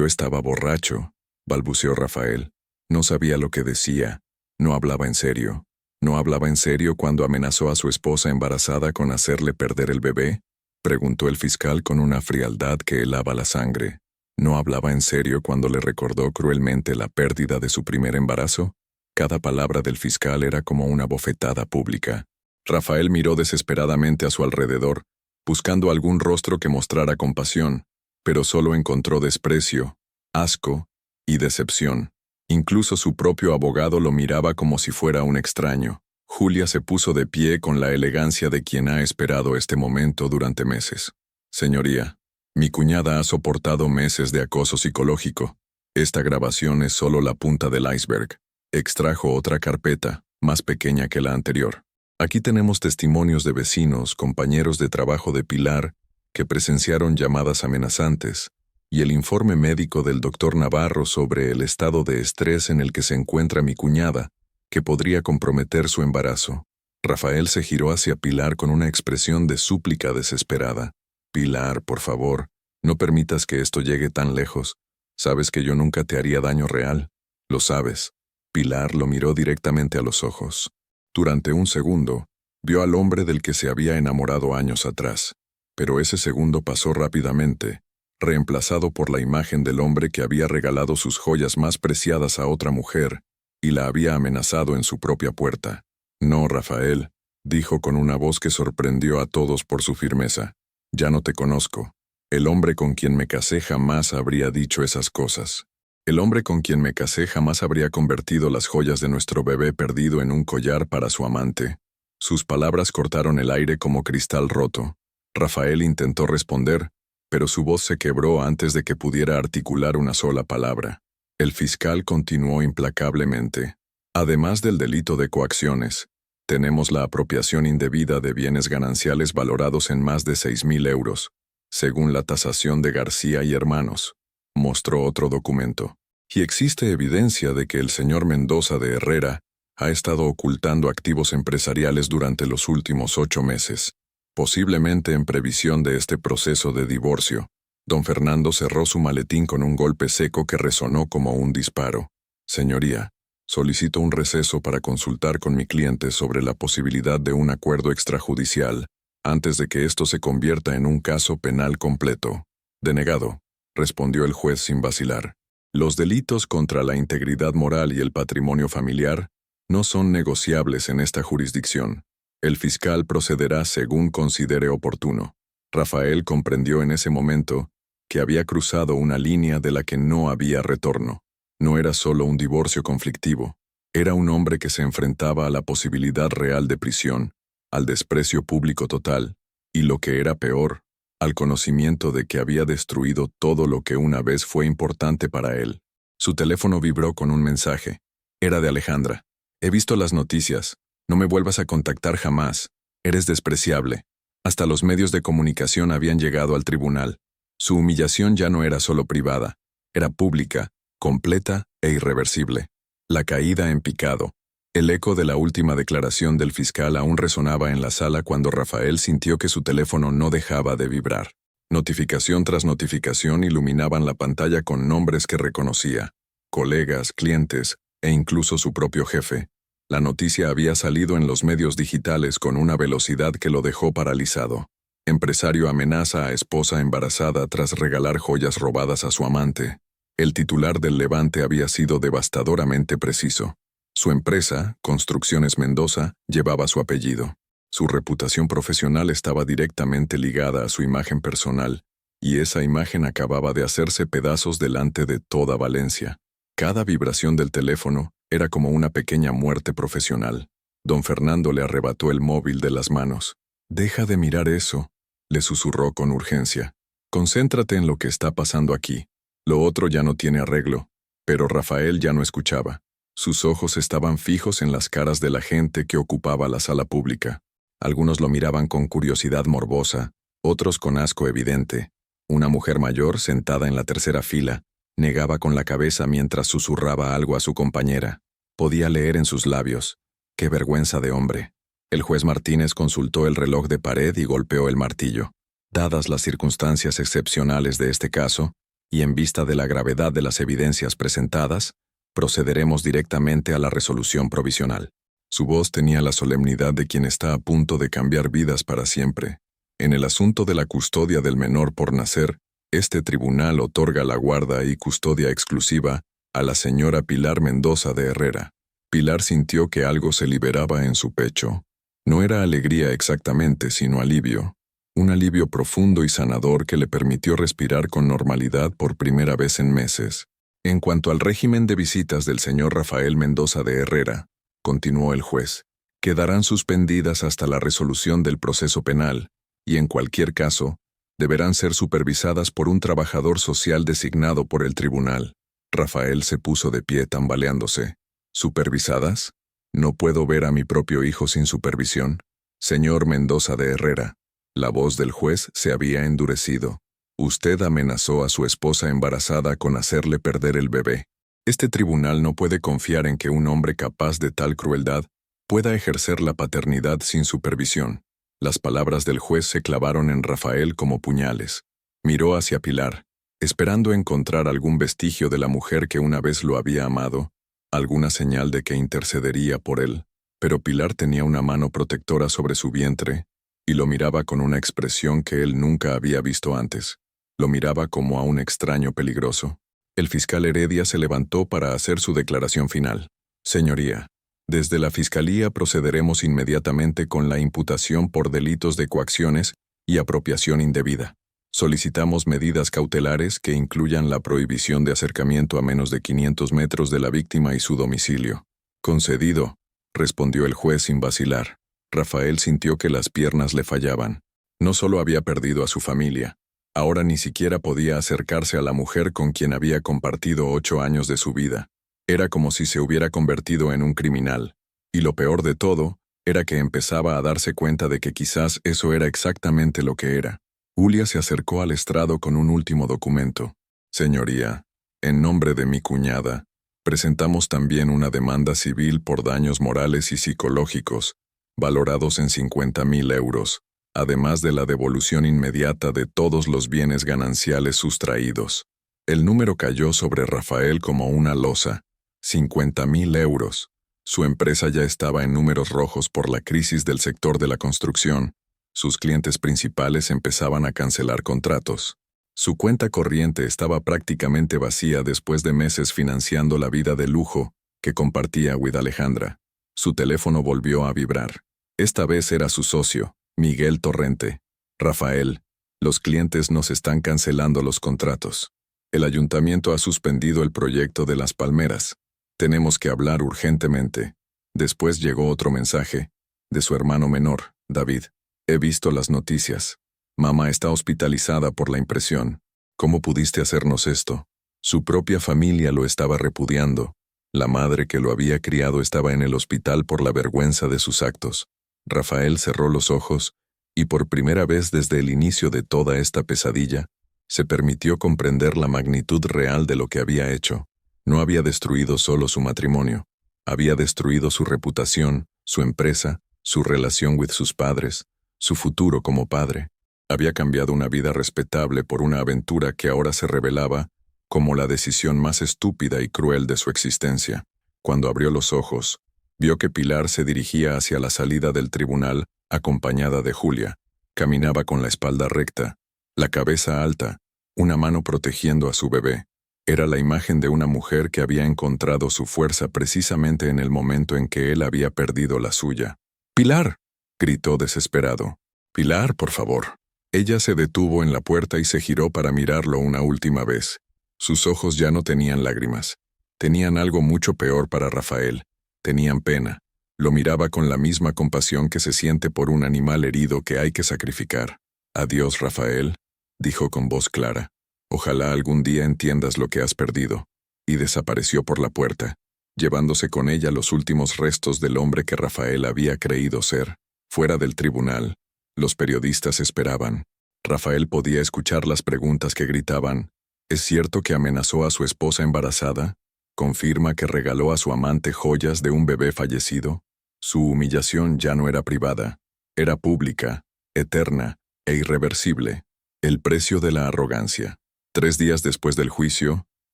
estaba borracho», balbuceó Rafael. «No sabía lo que decía. No hablaba en serio». «¿No hablaba en serio cuando amenazó a su esposa embarazada con hacerle perder el bebé?», preguntó el fiscal con una frialdad que helaba la sangre. «¿No hablaba en serio cuando le recordó cruelmente la pérdida de su primer embarazo?». Cada palabra del fiscal era como una bofetada pública. Rafael miró desesperadamente a su alrededor, buscando algún rostro que mostrara compasión, pero solo encontró desprecio, asco y decepción. Incluso su propio abogado lo miraba como si fuera un extraño. Julia se puso de pie con la elegancia de quien ha esperado este momento durante meses. «Señoría, mi cuñada ha soportado meses de acoso psicológico. Esta grabación es solo la punta del iceberg». Extrajo otra carpeta, más pequeña que la anterior. «Aquí tenemos testimonios de vecinos, compañeros de trabajo de Pilar, que presenciaron llamadas amenazantes, y el informe médico del doctor Navarro sobre el estado de estrés en el que se encuentra mi cuñada, que podría comprometer su embarazo. Rafael se giró hacia Pilar con una expresión de súplica desesperada. Pilar, por favor, no permitas que esto llegue tan lejos. Sabes que yo nunca te haría daño real. Lo sabes. Pilar lo miró directamente a los ojos. Durante un segundo, vio al hombre del que se había enamorado años atrás, pero ese segundo pasó rápidamente, reemplazado por la imagen del hombre que había regalado sus joyas más preciadas a otra mujer y la había amenazado en su propia puerta. No, Rafael, dijo con una voz que sorprendió a todos por su firmeza. Ya no te conozco. El hombre con quien me casé jamás habría dicho esas cosas. El hombre con quien me casé jamás habría convertido las joyas de nuestro bebé perdido en un collar para su amante. Sus palabras cortaron el aire como cristal roto. Rafael intentó responder, pero su voz se quebró antes de que pudiera articular una sola palabra. El fiscal continuó implacablemente. Además del delito de coacciones, tenemos la apropiación indebida de bienes gananciales valorados en más de 6.000 euros, según la tasación de García y Hermanos. Mostró otro documento. Y existe evidencia de que el señor Mendoza de Herrera ha estado ocultando activos empresariales durante los últimos 8 meses, posiblemente en previsión de este proceso de divorcio. Don Fernando cerró su maletín con un golpe seco que resonó como un disparo. Señoría, solicito un receso para consultar con mi cliente sobre la posibilidad de un acuerdo extrajudicial, antes de que esto se convierta en un caso penal completo. Denegado, respondió el juez sin vacilar. Los delitos contra la integridad moral y el patrimonio familiar no son negociables en esta jurisdicción. El fiscal procederá según considere oportuno. Rafael comprendió en ese momento que había cruzado una línea de la que no había retorno. No era solo un divorcio conflictivo, era un hombre que se enfrentaba a la posibilidad real de prisión, al desprecio público total, y lo que era peor, al conocimiento de que había destruido todo lo que una vez fue importante para él. Su teléfono vibró con un mensaje. Era de Alejandra. He visto las noticias. No me vuelvas a contactar jamás. Eres despreciable. Hasta los medios de comunicación habían llegado al tribunal. Su humillación ya no era solo privada, era pública, completa e irreversible. La caída en picado. El eco de la última declaración del fiscal aún resonaba en la sala cuando Rafael sintió que su teléfono no dejaba de vibrar. Notificación tras notificación iluminaban la pantalla con nombres que reconocía, colegas, clientes e incluso su propio jefe. La noticia había salido en los medios digitales con una velocidad que lo dejó paralizado. Empresario amenaza a esposa embarazada tras regalar joyas robadas a su amante. El titular del Levante había sido devastadoramente preciso. Su empresa, Construcciones Mendoza, llevaba su apellido. Su reputación profesional estaba directamente ligada a su imagen personal, y esa imagen acababa de hacerse pedazos delante de toda Valencia. Cada vibración del teléfono era como una pequeña muerte profesional. Don Fernando le arrebató el móvil de las manos. «Deja de mirar eso», le susurró con urgencia. «Concéntrate en lo que está pasando aquí. Lo otro ya no tiene arreglo». Pero Rafael ya no escuchaba. Sus ojos estaban fijos en las caras de la gente que ocupaba la sala pública. Algunos lo miraban con curiosidad morbosa, otros con asco evidente. Una mujer mayor, sentada en la tercera fila, negaba con la cabeza mientras susurraba algo a su compañera. Podía leer en sus labios: «Qué vergüenza de hombre». El juez Martínez consultó el reloj de pared y golpeó el martillo. Dadas las circunstancias excepcionales de este caso, y en vista de la gravedad de las evidencias presentadas, procederemos directamente a la resolución provisional. Su voz tenía la solemnidad de quien está a punto de cambiar vidas para siempre. En el asunto de la custodia del menor por nacer, este tribunal otorga la guarda y custodia exclusiva a la señora Pilar Mendoza de Herrera. Pilar sintió que algo se liberaba en su pecho. No era alegría exactamente, sino alivio. Un alivio profundo y sanador que le permitió respirar con normalidad por primera vez en meses. En cuanto al régimen de visitas del señor Rafael Mendoza de Herrera, continuó el juez, quedarán suspendidas hasta la resolución del proceso penal, y en cualquier caso, deberán ser supervisadas por un trabajador social designado por el tribunal. Rafael se puso de pie tambaleándose. ¿Supervisadas? No puedo ver a mi propio hijo sin supervisión. Señor Mendoza de Herrera. La voz del juez se había endurecido. Usted amenazó a su esposa embarazada con hacerle perder el bebé. Este tribunal no puede confiar en que un hombre capaz de tal crueldad pueda ejercer la paternidad sin supervisión. Las palabras del juez se clavaron en Rafael como puñales. Miró hacia Pilar, esperando encontrar algún vestigio de la mujer que una vez lo había amado, alguna señal de que intercedería por él. Pero Pilar tenía una mano protectora sobre su vientre y lo miraba con una expresión que él nunca había visto antes. Lo miraba como a un extraño peligroso. El fiscal Heredia se levantó para hacer su declaración final. Señoría, desde la Fiscalía procederemos inmediatamente con la imputación por delitos de coacciones y apropiación indebida. Solicitamos medidas cautelares que incluyan la prohibición de acercamiento a menos de 500 metros de la víctima y su domicilio. Concedido, respondió el juez sin vacilar. Rafael sintió que las piernas le fallaban. No solo había perdido a su familia, ahora ni siquiera podía acercarse a la mujer con quien había compartido 8 años de su vida. Era como si se hubiera convertido en un criminal. Y lo peor de todo, era que empezaba a darse cuenta de que quizás eso era exactamente lo que era. Julia se acercó al estrado con un último documento. Señoría, en nombre de mi cuñada, presentamos también una demanda civil por daños morales y psicológicos, valorados en 50.000 euros, además de la devolución inmediata de todos los bienes gananciales sustraídos. El número cayó sobre Rafael como una losa. 50.000 euros. Su empresa ya estaba en números rojos por la crisis del sector de la construcción. Sus clientes principales empezaban a cancelar contratos. Su cuenta corriente estaba prácticamente vacía después de meses financiando la vida de lujo que compartía with Alejandra. Su teléfono volvió a vibrar. Esta vez era su socio, Miguel Torrente. Rafael, los clientes nos están cancelando los contratos. El ayuntamiento ha suspendido el proyecto de Las Palmeras. Tenemos que hablar urgentemente. Después llegó otro mensaje, de su hermano menor, David. He visto las noticias. Mamá está hospitalizada por la impresión. ¿Cómo pudiste hacernos esto? Su propia familia lo estaba repudiando. La madre que lo había criado estaba en el hospital por la vergüenza de sus actos. Rafael cerró los ojos y por primera vez desde el inicio de toda esta pesadilla, se permitió comprender la magnitud real de lo que había hecho. No había destruido solo su matrimonio, había destruido su reputación, su empresa, su relación con sus padres, su futuro como padre. Había cambiado una vida respetable por una aventura que ahora se revelaba como la decisión más estúpida y cruel de su existencia. Cuando abrió los ojos, vio que Pilar se dirigía hacia la salida del tribunal, acompañada de Julia. Caminaba con la espalda recta, la cabeza alta, una mano protegiendo a su bebé. Era la imagen de una mujer que había encontrado su fuerza precisamente en el momento en que él había perdido la suya. «¡Pilar!», gritó desesperado. «Pilar, por favor». Ella se detuvo en la puerta y se giró para mirarlo una última vez. Sus ojos ya no tenían lágrimas. Tenían algo mucho peor para Rafael. Tenían pena. Lo miraba con la misma compasión que se siente por un animal herido que hay que sacrificar. «Adiós, Rafael», dijo con voz clara. «Ojalá algún día entiendas lo que has perdido». Y desapareció por la puerta, llevándose con ella los últimos restos del hombre que Rafael había creído ser. Fuera del tribunal, los periodistas esperaban. Rafael podía escuchar las preguntas que gritaban: ¿es cierto que amenazó a su esposa embarazada? ¿Confirma que regaló a su amante joyas de un bebé fallecido? Su humillación ya no era privada, era pública, eterna e irreversible. El precio de la arrogancia. 3 días después del juicio,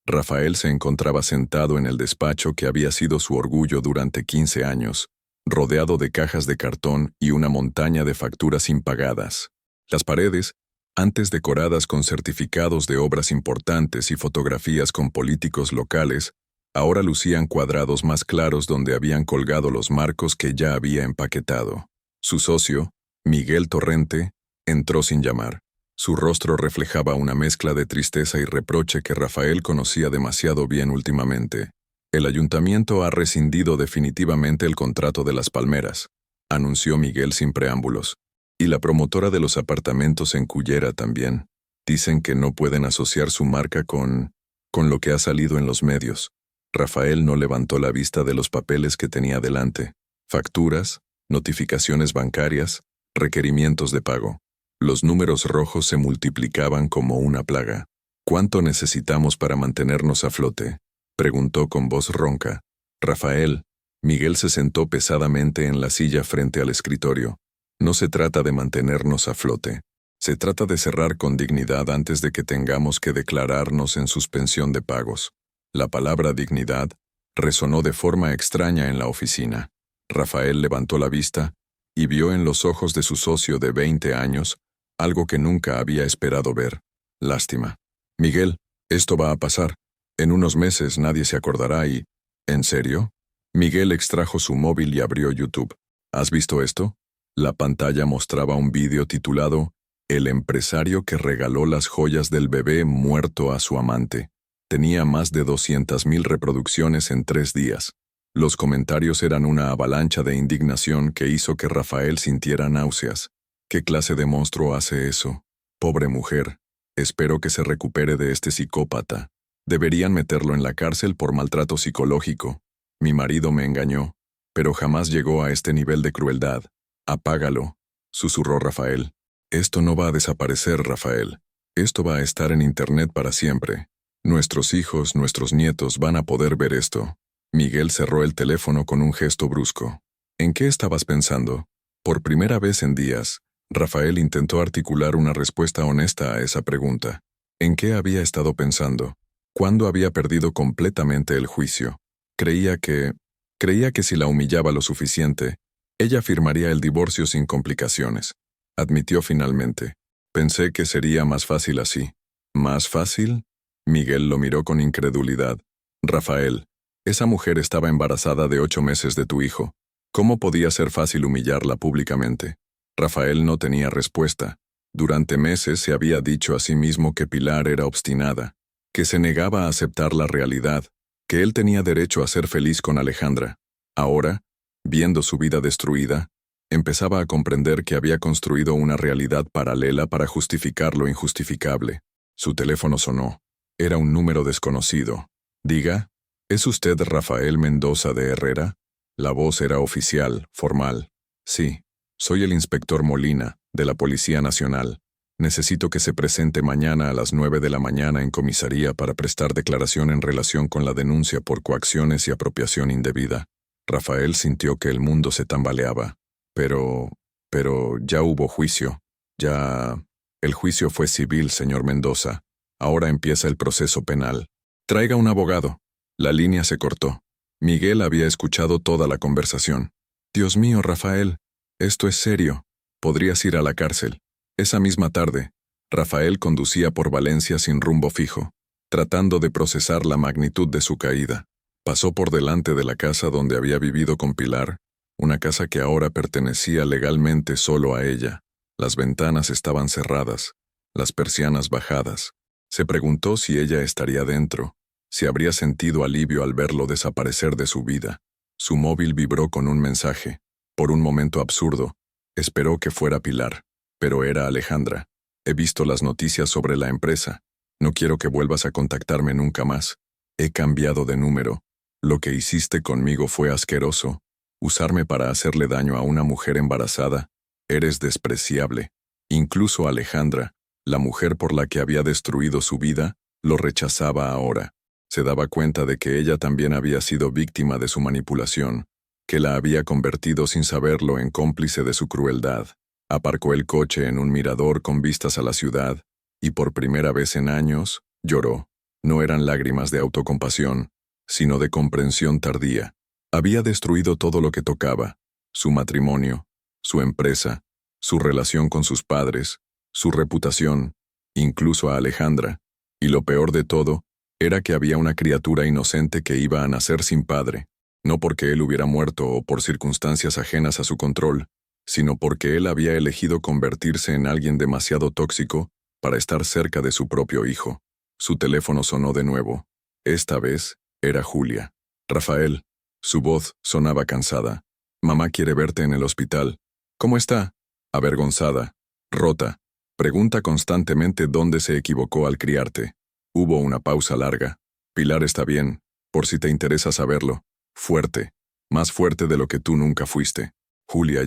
Rafael se encontraba sentado en el despacho que había sido su orgullo durante 15 años, rodeado de cajas de cartón y una montaña de facturas impagadas. Las paredes, antes decoradas con certificados de obras importantes y fotografías con políticos locales, ahora lucían cuadrados más claros donde habían colgado los marcos que ya había empaquetado. Su socio, Miguel Torrente, entró sin llamar. Su rostro reflejaba una mezcla de tristeza y reproche que Rafael conocía demasiado bien últimamente. El ayuntamiento ha rescindido definitivamente el contrato de Las Palmeras, anunció Miguel sin preámbulos. Y la promotora de los apartamentos en Cullera también. Dicen que no pueden asociar su marca con lo que ha salido en los medios. Rafael no levantó la vista de los papeles que tenía delante. Facturas, notificaciones bancarias, requerimientos de pago. Los números rojos se multiplicaban como una plaga. ¿Cuánto necesitamos para mantenernos a flote?, preguntó con voz ronca. Rafael. Miguel se sentó pesadamente en la silla frente al escritorio. No se trata de mantenernos a flote. Se trata de cerrar con dignidad antes de que tengamos que declararnos en suspensión de pagos. La palabra dignidad resonó de forma extraña en la oficina. Rafael levantó la vista y vio en los ojos de su socio de 20 años algo que nunca había esperado ver: lástima. Miguel, esto va a pasar. En unos meses nadie se acordará y... ¿En serio? Miguel extrajo su móvil y abrió YouTube. ¿Has visto esto? La pantalla mostraba un vídeo titulado El empresario que regaló las joyas del bebé muerto a su amante. Tenía más de 200.000 reproducciones en 3 días. Los comentarios eran una avalancha de indignación que hizo que Rafael sintiera náuseas. ¿Qué clase de monstruo hace eso? Pobre mujer. Espero que se recupere de este psicópata. Deberían meterlo en la cárcel por maltrato psicológico. Mi marido me engañó, pero jamás llegó a este nivel de crueldad. Apágalo, susurró Rafael. Esto no va a desaparecer, Rafael. Esto va a estar en Internet para siempre. Nuestros hijos, nuestros nietos van a poder ver esto. Miguel cerró el teléfono con un gesto brusco. ¿En qué estabas pensando? Por primera vez en días, Rafael intentó articular una respuesta honesta a esa pregunta. ¿En qué había estado pensando? ¿Cuándo había perdido completamente el juicio? Creía que si la humillaba lo suficiente, ella firmaría el divorcio sin complicaciones. Admitió finalmente. Pensé que sería más fácil así. ¿Más fácil? Miguel lo miró con incredulidad. Rafael, esa mujer estaba embarazada de 8 meses de tu hijo. ¿Cómo podía ser fácil humillarla públicamente? Rafael no tenía respuesta. Durante meses se había dicho a sí mismo que Pilar era obstinada, que se negaba a aceptar la realidad, que él tenía derecho a ser feliz con Alejandra. Ahora, viendo su vida destruida, empezaba a comprender que había construido una realidad paralela para justificar lo injustificable. Su teléfono sonó. Era un número desconocido. Diga, ¿es usted Rafael Mendoza de Herrera? La voz era oficial, formal. Sí, soy el inspector Molina, de la Policía Nacional. Necesito que se presente mañana a las 9 de la mañana en comisaría para prestar declaración en relación con la denuncia por coacciones y apropiación indebida. Rafael sintió que el mundo se tambaleaba. Pero ya hubo juicio. El juicio fue civil, señor Mendoza. Ahora empieza el proceso penal. Traiga un abogado. La línea se cortó. Miguel había escuchado toda la conversación. Dios mío, Rafael, esto es serio. Podrías ir a la cárcel. Esa misma tarde, Rafael conducía por Valencia sin rumbo fijo, tratando de procesar la magnitud de su caída. Pasó por delante de la casa donde había vivido con Pilar, una casa que ahora pertenecía legalmente solo a ella. Las ventanas estaban cerradas, las persianas bajadas. Se preguntó si ella estaría dentro, si habría sentido alivio al verlo desaparecer de su vida. Su móvil vibró con un mensaje. Por un momento absurdo, esperó que fuera Pilar, pero era Alejandra. He visto las noticias sobre la empresa. No quiero que vuelvas a contactarme nunca más. He cambiado de número. Lo que hiciste conmigo fue asqueroso. Usarme para hacerle daño a una mujer embarazada. Eres despreciable. Incluso Alejandra, la mujer por la que había destruido su vida, lo rechazaba ahora. Se daba cuenta de que ella también había sido víctima de su manipulación, que la había convertido sin saberlo en cómplice de su crueldad. Aparcó el coche en un mirador con vistas a la ciudad, y por primera vez en años, lloró. No eran lágrimas de autocompasión, sino de comprensión tardía. Había destruido todo lo que tocaba: su matrimonio, su empresa, su relación con sus padres, su reputación, incluso a Alejandra. Y lo peor de todo, era que había una criatura inocente que iba a nacer sin padre, no porque él hubiera muerto o por circunstancias ajenas a su control, sino porque él había elegido convertirse en alguien demasiado tóxico para estar cerca de su propio hijo. Su teléfono sonó de nuevo. Esta vez era Julia. Rafael. Su voz sonaba cansada. Mamá quiere verte en el hospital. ¿Cómo está? Avergonzada. Rota. Pregunta constantemente dónde se equivocó al criarte. Hubo una pausa larga. Pilar está bien, por si te interesa saberlo. Fuerte. Más fuerte de lo que tú nunca fuiste. Julia,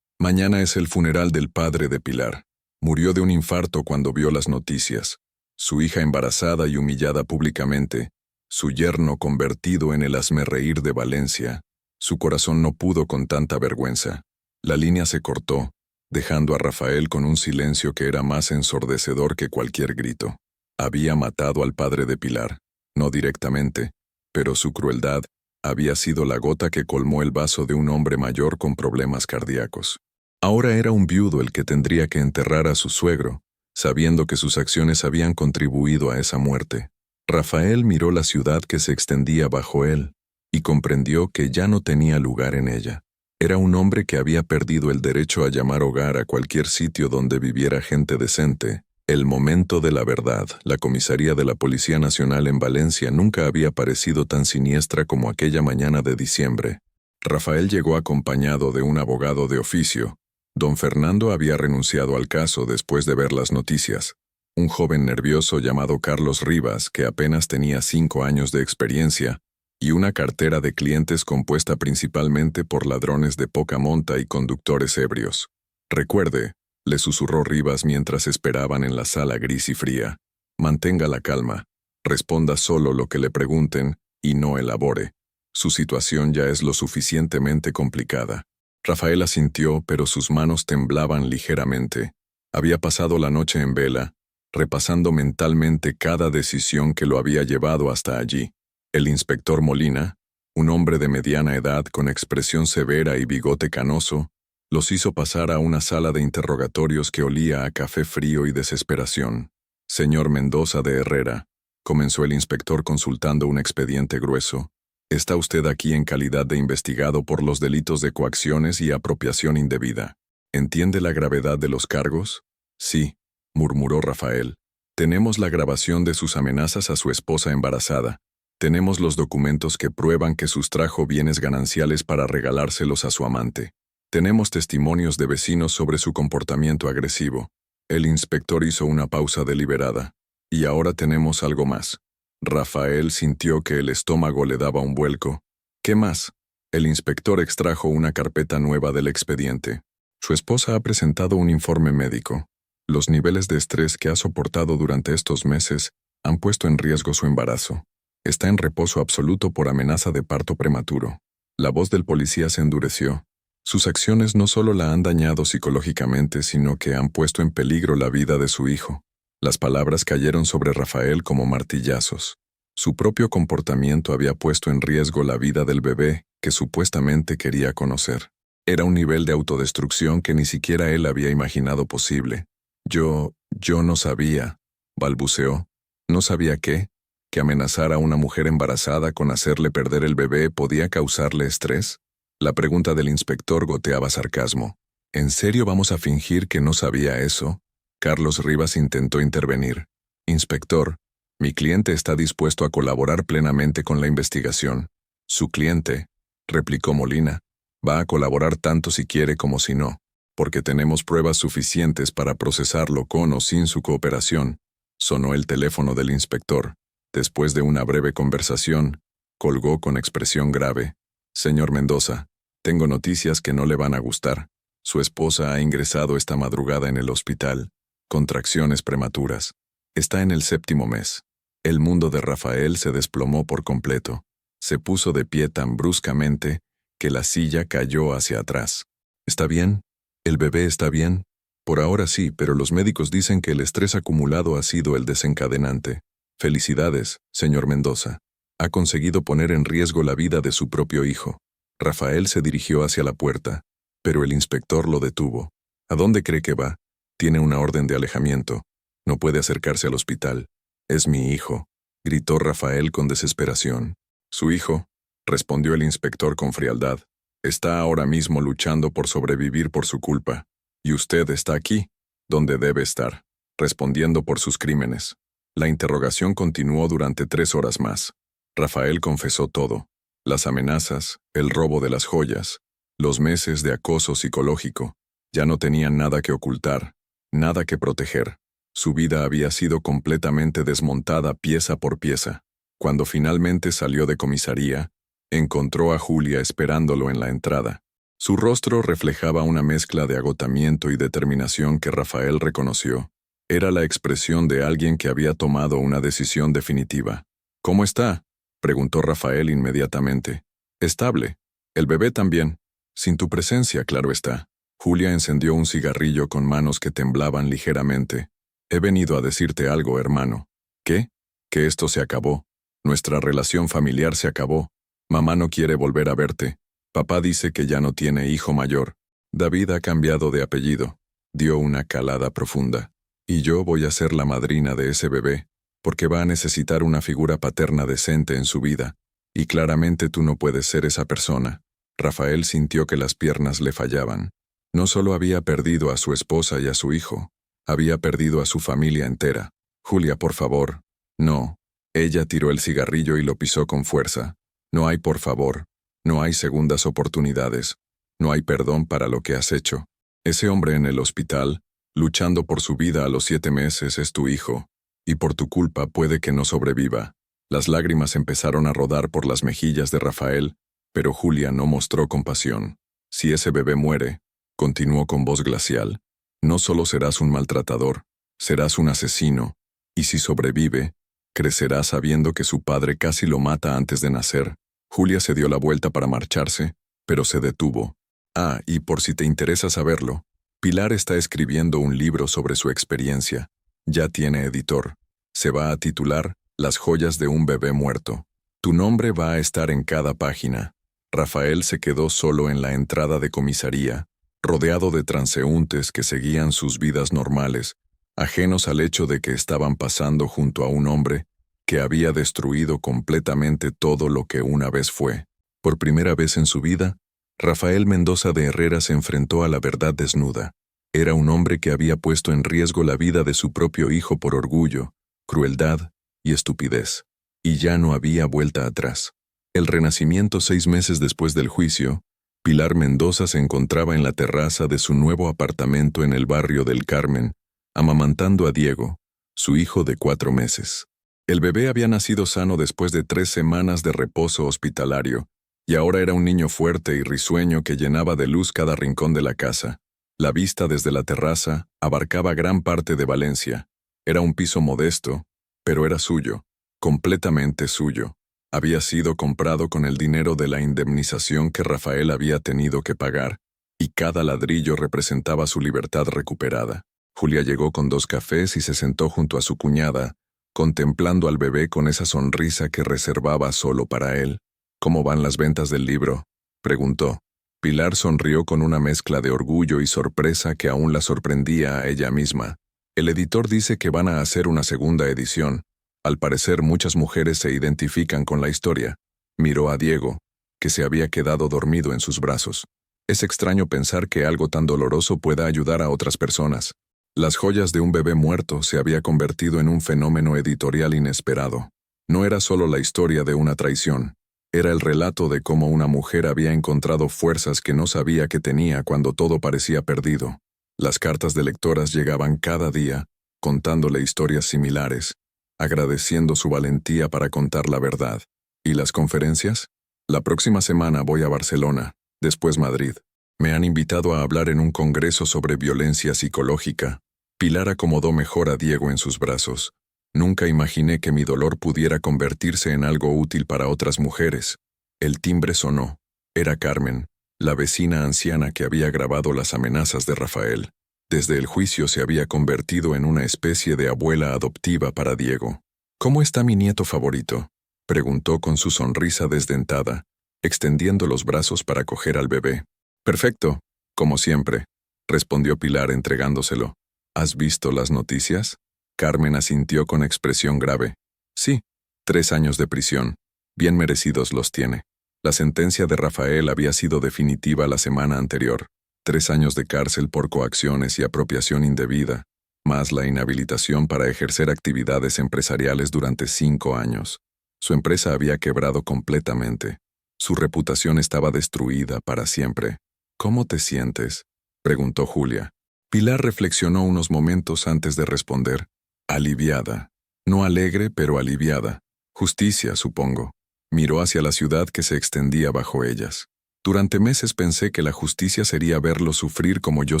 Mañana es el funeral del padre de Pilar. Murió de un infarto cuando vio las noticias. Su hija embarazada y humillada públicamente, su yerno convertido en el hazmerreír de Valencia. Su corazón no pudo con tanta vergüenza. La línea se cortó, dejando a Rafael con un silencio que era más ensordecedor que cualquier grito. Había matado al padre de Pilar, no directamente, pero su crueldad había sido la gota que colmó el vaso de un hombre mayor con problemas cardíacos. Ahora era un viudo el que tendría que enterrar a su suegro, sabiendo que sus acciones habían contribuido a esa muerte. Rafael miró la ciudad que se extendía bajo él, y comprendió que ya no tenía lugar en ella. Era un hombre que había perdido el derecho a llamar hogar a cualquier sitio donde viviera gente decente. El momento de la verdad, la comisaría de la Policía Nacional en Valencia nunca había parecido tan siniestra como aquella mañana de diciembre. Rafael llegó acompañado de un abogado de oficio. Don Fernando había renunciado al caso después de ver las noticias. Un joven nervioso llamado Carlos Rivas, que apenas tenía 5 años de experiencia, y una cartera de clientes compuesta principalmente por ladrones de poca monta y conductores ebrios. Recuerde, le susurró Rivas mientras esperaban en la sala gris y fría. Mantenga la calma, responda solo lo que le pregunten y no elabore. Su situación ya es lo suficientemente complicada. Rafael asintió, pero sus manos temblaban ligeramente. Había pasado la noche en vela, repasando mentalmente cada decisión que lo había llevado hasta allí. El inspector Molina, un hombre de mediana edad con expresión severa y bigote canoso, los hizo pasar a una sala de interrogatorios que olía a café frío y desesperación. Señor Mendoza de Herrera, comenzó el inspector consultando un expediente grueso. Está usted aquí en calidad de investigado por los delitos de coacciones y apropiación indebida. ¿Entiende la gravedad de los cargos? Sí, murmuró Rafael. Tenemos la grabación de sus amenazas a su esposa embarazada. Tenemos los documentos que prueban que sustrajo bienes gananciales para regalárselos a su amante. Tenemos testimonios de vecinos sobre su comportamiento agresivo. El inspector hizo una pausa deliberada. Y ahora tenemos algo más. Rafael sintió que el estómago le daba un vuelco. ¿Qué más? El inspector extrajo una carpeta nueva del expediente. Su esposa ha presentado un informe médico. Los niveles de estrés que ha soportado durante estos meses han puesto en riesgo su embarazo. Está en reposo absoluto por amenaza de parto prematuro. La voz del policía se endureció. Sus acciones no solo la han dañado psicológicamente, sino que han puesto en peligro la vida de su hijo. Las palabras cayeron sobre Rafael como martillazos. Su propio comportamiento había puesto en riesgo la vida del bebé que supuestamente quería conocer. Era un nivel de autodestrucción que ni siquiera él había imaginado posible. Yo no sabía, balbuceó. ¿No sabía qué? ¿Que amenazar a una mujer embarazada con hacerle perder el bebé podía causarle estrés? La pregunta del inspector goteaba sarcasmo. ¿En serio vamos a fingir que no sabía eso? Carlos Rivas intentó intervenir. Inspector, mi cliente está dispuesto a colaborar plenamente con la investigación. Su cliente, replicó Molina, va a colaborar tanto si quiere como si no, porque tenemos pruebas suficientes para procesarlo con o sin su cooperación. Sonó el teléfono del inspector. Después de una breve conversación, colgó con expresión grave. Señor Mendoza, tengo noticias que no le van a gustar. Su esposa ha ingresado esta madrugada en el hospital. Contracciones prematuras. Está en el 7º mes. El mundo de Rafael se desplomó por completo. Se puso de pie tan bruscamente que la silla cayó hacia atrás. ¿Está bien? ¿El bebé está bien? Por ahora sí, pero los médicos dicen que el estrés acumulado ha sido el desencadenante. Felicidades, señor Mendoza. Ha conseguido poner en riesgo la vida de su propio hijo. Rafael se dirigió hacia la puerta, pero el inspector lo detuvo. ¿A dónde cree que va? Tiene una orden de alejamiento. No puede acercarse al hospital. Es mi hijo, gritó Rafael con desesperación. Su hijo, respondió el inspector con frialdad, está ahora mismo luchando por sobrevivir por su culpa. Y usted está aquí, donde debe estar, respondiendo por sus crímenes. La interrogación continuó durante 3 horas más. Rafael confesó todo. Las amenazas, el robo de las joyas, los meses de acoso psicológico. Ya no tenían nada que ocultar, nada que proteger. Su vida había sido completamente desmontada pieza por pieza. Cuando finalmente salió de comisaría, encontró a Julia esperándolo en la entrada. Su rostro reflejaba una mezcla de agotamiento y determinación que Rafael reconoció. Era la expresión de alguien que había tomado una decisión definitiva. ¿Cómo está?, preguntó Rafael inmediatamente. Estable. El bebé también. Sin tu presencia, claro está. Julia encendió un cigarrillo con manos que temblaban ligeramente. He venido a decirte algo, hermano. ¿Qué? Que esto se acabó. Nuestra relación familiar se acabó. Mamá no quiere volver a verte. Papá dice que ya no tiene hijo mayor. David ha cambiado de apellido. Dio una calada profunda. Y yo voy a ser la madrina de ese bebé, porque va a necesitar una figura paterna decente en su vida. Y claramente tú no puedes ser esa persona. Rafael sintió que las piernas le fallaban. No solo había perdido a su esposa y a su hijo, había perdido a su familia entera. Julia, por favor. No. Ella tiró el cigarrillo y lo pisó con fuerza. No hay por favor. No hay segundas oportunidades. No hay perdón para lo que has hecho. Ese hombre en el hospital, luchando por su vida a los 7 meses, es tu hijo. Y por tu culpa puede que no sobreviva. Las lágrimas empezaron a rodar por las mejillas de Rafael, pero Julia no mostró compasión. Si ese bebé muere, continuó con voz glacial, no solo serás un maltratador, serás un asesino, y si sobrevive, crecerá sabiendo que su padre casi lo mata antes de nacer. Julia se dio la vuelta para marcharse, pero se detuvo. Ah, y por si te interesa saberlo, Pilar está escribiendo un libro sobre su experiencia. Ya tiene editor. Se va a titular Las joyas de un bebé muerto. Tu nombre va a estar en cada página. Rafael se quedó solo en la entrada de comisaría, rodeado de transeúntes que seguían sus vidas normales, ajenos al hecho de que estaban pasando junto a un hombre que había destruido completamente todo lo que una vez fue. Por primera vez en su vida, Rafael Mendoza de Herrera se enfrentó a la verdad desnuda. Era un hombre que había puesto en riesgo la vida de su propio hijo por orgullo, crueldad y estupidez. Y ya no había vuelta atrás. El renacimiento 6 meses después del juicio, Pilar Mendoza se encontraba en la terraza de su nuevo apartamento en el barrio del Carmen, amamantando a Diego, su hijo de 4 meses. El bebé había nacido sano después de 3 semanas de reposo hospitalario, y ahora era un niño fuerte y risueño que llenaba de luz cada rincón de la casa. La vista desde la terraza abarcaba gran parte de Valencia. Era un piso modesto, pero era suyo, completamente suyo. Había sido comprado con el dinero de la indemnización que Rafael había tenido que pagar, y cada ladrillo representaba su libertad recuperada. Julia llegó con 2 cafés y se sentó junto a su cuñada, contemplando al bebé con esa sonrisa que reservaba solo para él. ¿Cómo van las ventas del libro?, preguntó. Pilar sonrió con una mezcla de orgullo y sorpresa que aún la sorprendía a ella misma. El editor dice que van a hacer una segunda edición. Al parecer muchas mujeres se identifican con la historia. Miró a Diego, que se había quedado dormido en sus brazos. Es extraño pensar que algo tan doloroso pueda ayudar a otras personas. Las joyas de un bebé muerto se había convertido en un fenómeno editorial inesperado. No era solo la historia de una traición. Era el relato de cómo una mujer había encontrado fuerzas que no sabía que tenía cuando todo parecía perdido. Las cartas de lectoras llegaban cada día, contándole historias similares, agradeciendo su valentía para contar la verdad. ¿Y las conferencias? La próxima semana voy a Barcelona, después Madrid. Me han invitado a hablar en un congreso sobre violencia psicológica. Pilar acomodó mejor a Diego en sus brazos. Nunca imaginé que mi dolor pudiera convertirse en algo útil para otras mujeres. El timbre sonó. Era Carmen, la vecina anciana que había grabado las amenazas de Rafael. Desde el juicio se había convertido en una especie de abuela adoptiva para Diego. ¿Cómo está mi nieto favorito?, preguntó con su sonrisa desdentada, extendiendo los brazos para coger al bebé. Perfecto, como siempre, respondió Pilar entregándoselo. ¿Has visto las noticias? Carmen asintió con expresión grave. Sí, 3 años de prisión. Bien merecidos los tiene. La sentencia de Rafael había sido definitiva la semana anterior. 3 años de cárcel por coacciones y apropiación indebida, más la inhabilitación para ejercer actividades empresariales durante 5 años. Su empresa había quebrado completamente. Su reputación estaba destruida para siempre. ¿Cómo te sientes?, preguntó Julia. Pilar reflexionó unos momentos antes de responder. Aliviada. No alegre, pero aliviada. Justicia, supongo. Miró hacia la ciudad que se extendía bajo ellas. Durante meses pensé que la justicia sería verlo sufrir como yo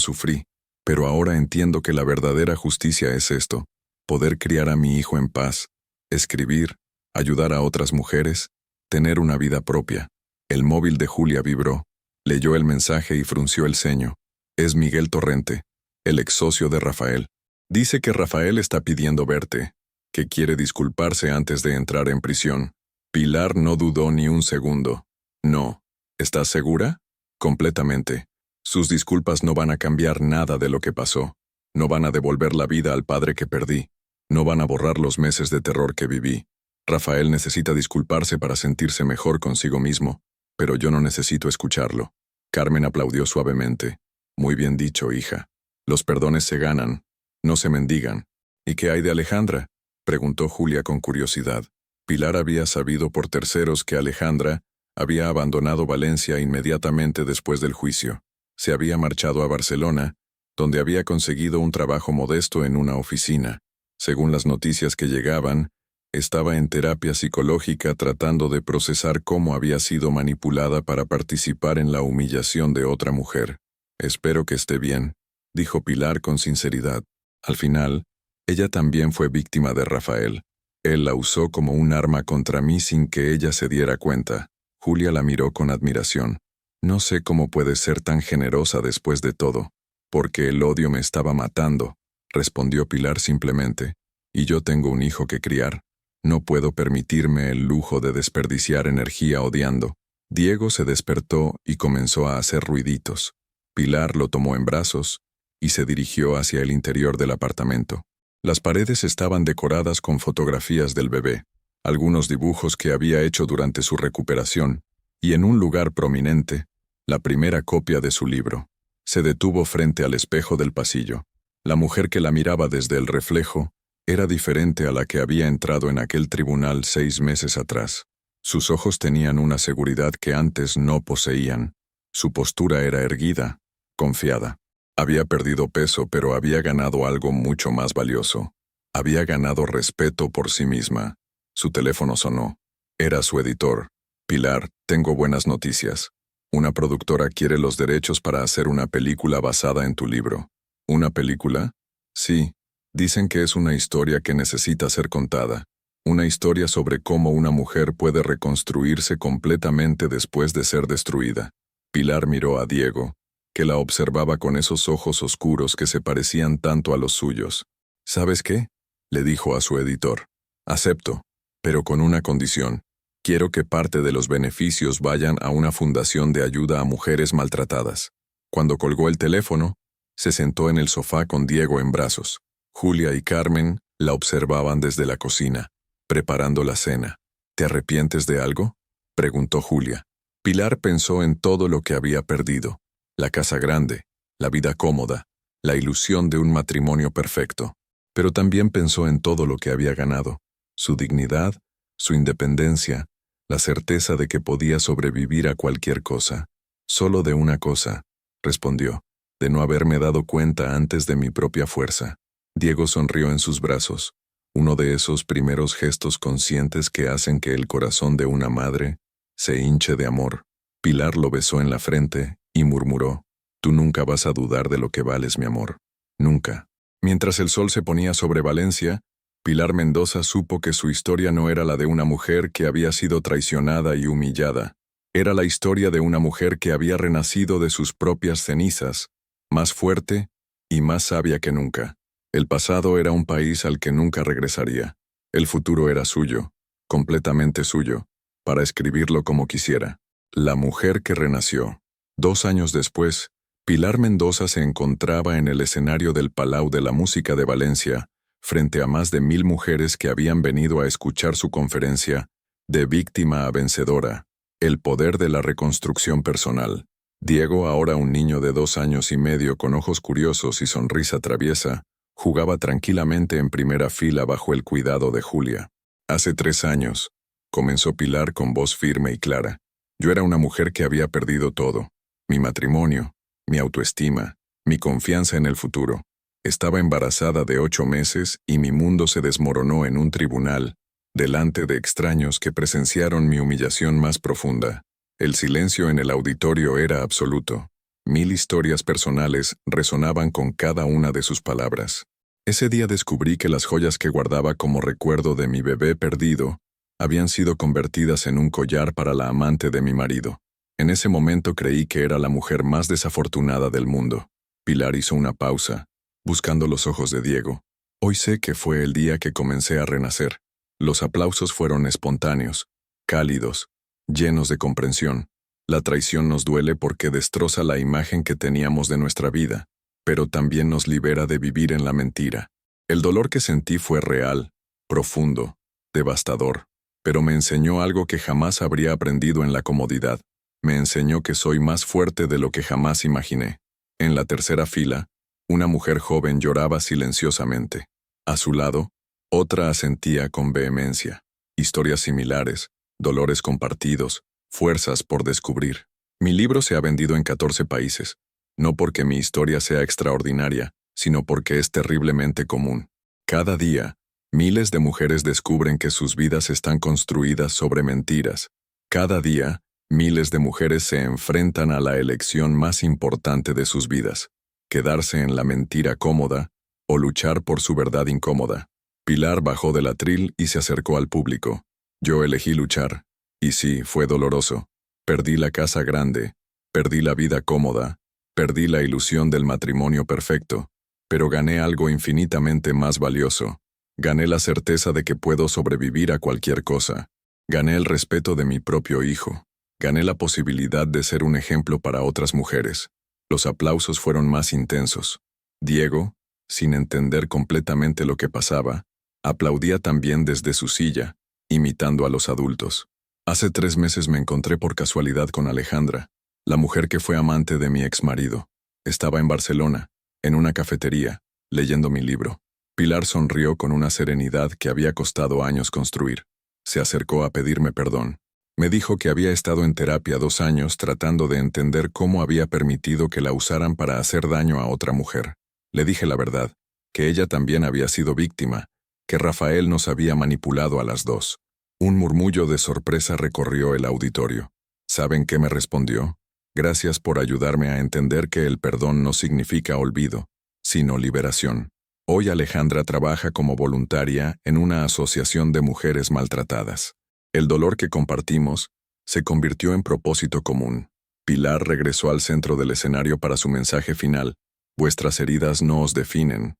sufrí, pero ahora entiendo que la verdadera justicia es esto: poder criar a mi hijo en paz, escribir, ayudar a otras mujeres, tener una vida propia. El móvil de Julia vibró. Leyó el mensaje y frunció el ceño. Es Miguel Torrente, el ex socio de Rafael. Dice que Rafael está pidiendo verte, que quiere disculparse antes de entrar en prisión. Pilar no dudó ni un segundo. No. ¿Estás segura? Completamente. Sus disculpas no van a cambiar nada de lo que pasó. No van a devolver la vida al padre que perdí. No van a borrar los meses de terror que viví. Rafael necesita disculparse para sentirse mejor consigo mismo, pero yo no necesito escucharlo. Carmen aplaudió suavemente. Muy bien dicho, hija. Los perdones se ganan, no se mendigan. ¿Y qué hay de Alejandra?, preguntó Julia con curiosidad. Pilar había sabido por terceros que Alejandra había abandonado Valencia inmediatamente después del juicio. Se había marchado a Barcelona, donde había conseguido un trabajo modesto en una oficina. Según las noticias que llegaban, estaba en terapia psicológica tratando de procesar cómo había sido manipulada para participar en la humillación de otra mujer. Espero que esté bien, dijo Pilar con sinceridad. Al final, ella también fue víctima de Rafael. Él la usó como un arma contra mí sin que ella se diera cuenta. Julia la miró con admiración. No sé cómo puedes ser tan generosa después de todo. Porque el odio me estaba matando, respondió Pilar simplemente. Y yo tengo un hijo que criar. No puedo permitirme el lujo de desperdiciar energía odiando. Diego se despertó y comenzó a hacer ruiditos. Pilar lo tomó en brazos y se dirigió hacia el interior del apartamento. Las paredes estaban decoradas con fotografías del bebé, algunos dibujos que había hecho durante su recuperación, y en un lugar prominente, la primera copia de su libro. Se detuvo frente al espejo del pasillo. La mujer que la miraba desde el reflejo era diferente a la que había entrado en aquel tribunal 6 meses atrás. Sus ojos tenían una seguridad que antes no poseían. Su postura era erguida, confiada. Había perdido peso, pero había ganado algo mucho más valioso. Había ganado respeto por sí misma. Su teléfono sonó. Era su editor. Pilar, tengo buenas noticias. Una productora quiere los derechos para hacer una película basada en tu libro. ¿Una película? Sí. Dicen que es una historia que necesita ser contada. Una historia sobre cómo una mujer puede reconstruirse completamente después de ser destruida. Pilar miró a Diego, que la observaba con esos ojos oscuros que se parecían tanto a los suyos. ¿Sabes qué?, le dijo a su editor. Acepto, pero con una condición. Quiero que parte de los beneficios vayan a una fundación de ayuda a mujeres maltratadas. Cuando colgó el teléfono, se sentó en el sofá con Diego en brazos. Julia y Carmen la observaban desde la cocina, preparando la cena. ¿Te arrepientes de algo?, preguntó Julia. Pilar pensó en todo lo que había perdido. La casa grande, la vida cómoda, la ilusión de un matrimonio perfecto. Pero también pensó en todo lo que había ganado. Su dignidad, su independencia, la certeza de que podía sobrevivir a cualquier cosa. Solo de una cosa, respondió, de no haberme dado cuenta antes de mi propia fuerza. Diego sonrió en sus brazos, uno de esos primeros gestos conscientes que hacen que el corazón de una madre se hinche de amor. Pilar lo besó en la frente y murmuró, «Tú nunca vas a dudar de lo que vales, mi amor. Nunca». Mientras el sol se ponía sobre Valencia, Pilar Mendoza supo que su historia no era la de una mujer que había sido traicionada y humillada. Era la historia de una mujer que había renacido de sus propias cenizas, más fuerte y más sabia que nunca. El pasado era un país al que nunca regresaría. El futuro era suyo, completamente suyo, para escribirlo como quisiera. La mujer que renació. 2 años después, Pilar Mendoza se encontraba en el escenario del Palau de la Música de Valencia, frente a más de 1000 mujeres que habían venido a escuchar su conferencia, De víctima a vencedora, el poder de la reconstrucción personal. Diego, ahora un niño de 2 años y medio con ojos curiosos y sonrisa traviesa, jugaba tranquilamente en primera fila bajo el cuidado de Julia. Hace 3 años, comenzó Pilar con voz firme y clara. Yo era una mujer que había perdido todo. Mi matrimonio, mi autoestima, mi confianza en el futuro. Estaba embarazada de 8 meses y mi mundo se desmoronó en un tribunal, delante de extraños que presenciaron mi humillación más profunda. El silencio en el auditorio era absoluto. 1000 historias personales resonaban con cada una de sus palabras. Ese día descubrí que las joyas que guardaba como recuerdo de mi bebé perdido habían sido convertidas en un collar para la amante de mi marido. En ese momento creí que era la mujer más desafortunada del mundo. Pilar hizo una pausa, buscando los ojos de Diego. Hoy sé que fue el día que comencé a renacer. Los aplausos fueron espontáneos, cálidos, llenos de comprensión. La traición nos duele porque destroza la imagen que teníamos de nuestra vida, pero también nos libera de vivir en la mentira. El dolor que sentí fue real, profundo, devastador, pero me enseñó algo que jamás habría aprendido en la comodidad. Me enseñó que soy más fuerte de lo que jamás imaginé. En la tercera fila, una mujer joven lloraba silenciosamente. A su lado, otra asentía con vehemencia. Historias similares, dolores compartidos, fuerzas por descubrir. Mi libro se ha vendido en 14 países, no porque mi historia sea extraordinaria, sino porque es terriblemente común. Cada día, miles de mujeres descubren que sus vidas están construidas sobre mentiras. Cada día, miles de mujeres se enfrentan a la elección más importante de sus vidas: quedarse en la mentira cómoda o luchar por su verdad incómoda. Pilar bajó del atril y se acercó al público. Yo elegí luchar. Y sí, fue doloroso. Perdí la casa grande, perdí la vida cómoda, perdí la ilusión del matrimonio perfecto, pero gané algo infinitamente más valioso. Gané la certeza de que puedo sobrevivir a cualquier cosa. Gané el respeto de mi propio hijo. Gané la posibilidad de ser un ejemplo para otras mujeres. Los aplausos fueron más intensos. Diego, sin entender completamente lo que pasaba, aplaudía también desde su silla, imitando a los adultos. Hace 3 meses me encontré por casualidad con Alejandra, la mujer que fue amante de mi exmarido. Estaba en Barcelona, en una cafetería, leyendo mi libro. Pilar sonrió con una serenidad que había costado años construir. Se acercó a pedirme perdón. Me dijo que había estado en terapia 2 años tratando de entender cómo había permitido que la usaran para hacer daño a otra mujer. Le dije la verdad, que ella también había sido víctima, que Rafael nos había manipulado a las dos. Un murmullo de sorpresa recorrió el auditorio. ¿Saben qué me respondió? Gracias por ayudarme a entender que el perdón no significa olvido, sino liberación. Hoy Alejandra trabaja como voluntaria en una asociación de mujeres maltratadas. El dolor que compartimos se convirtió en propósito común. Pilar regresó al centro del escenario para su mensaje final. Vuestras heridas no os definen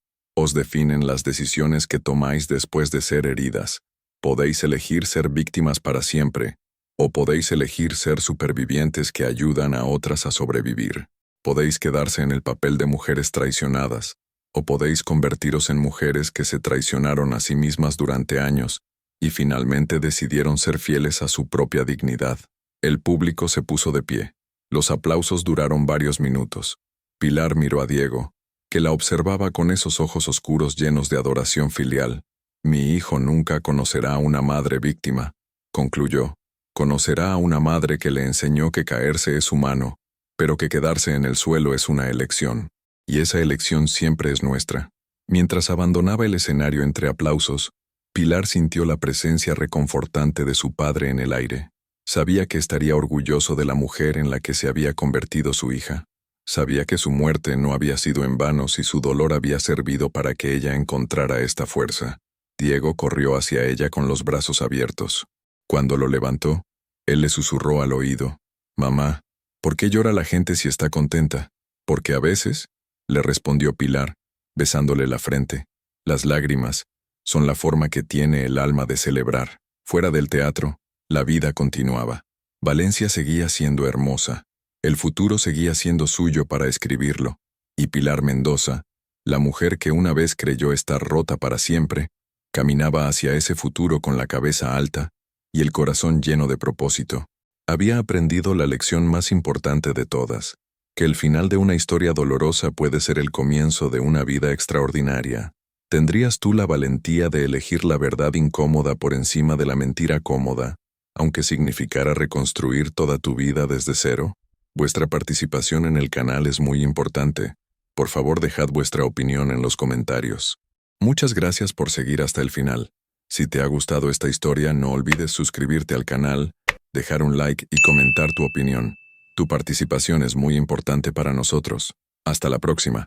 las decisiones que tomáis después de ser heridas. Podéis elegir ser víctimas para siempre, o podéis elegir ser supervivientes que ayudan a otras a sobrevivir. Podéis quedarse en el papel de mujeres traicionadas, o podéis convertiros en mujeres que se traicionaron a sí mismas durante años y finalmente decidieron ser fieles a su propia dignidad. El público se puso de pie. Los aplausos duraron varios minutos. Pilar miró a Diego, que la observaba con esos ojos oscuros llenos de adoración filial. Mi hijo nunca conocerá a una madre víctima, concluyó. Conocerá a una madre que le enseñó que caerse es humano, pero que quedarse en el suelo es una elección. Y esa elección siempre es nuestra. Mientras abandonaba el escenario entre aplausos, Pilar sintió la presencia reconfortante de su padre en el aire. Sabía que estaría orgulloso de la mujer en la que se había convertido su hija. Sabía que su muerte no había sido en vano si su dolor había servido para que ella encontrara esta fuerza. Diego corrió hacia ella con los brazos abiertos. Cuando lo levantó, él le susurró al oído: «Mamá, ¿por qué llora la gente si está contenta?» «Porque a veces», le respondió Pilar, besándole la frente, «las lágrimas son la forma que tiene el alma de celebrar». Fuera del teatro, la vida continuaba. Valencia seguía siendo hermosa. El futuro seguía siendo suyo para escribirlo. Y Pilar Mendoza, la mujer que una vez creyó estar rota para siempre, caminaba hacia ese futuro con la cabeza alta y el corazón lleno de propósito. Había aprendido la lección más importante de todas, que el final de una historia dolorosa puede ser el comienzo de una vida extraordinaria. ¿Tendrías tú la valentía de elegir la verdad incómoda por encima de la mentira cómoda, aunque significara reconstruir toda tu vida desde cero? Vuestra participación en el canal es muy importante. Por favor, dejad vuestra opinión en los comentarios. Muchas gracias por seguir hasta el final. Si te ha gustado esta historia, no olvides suscribirte al canal, dejar un like y comentar tu opinión. Tu participación es muy importante para nosotros. Hasta la próxima.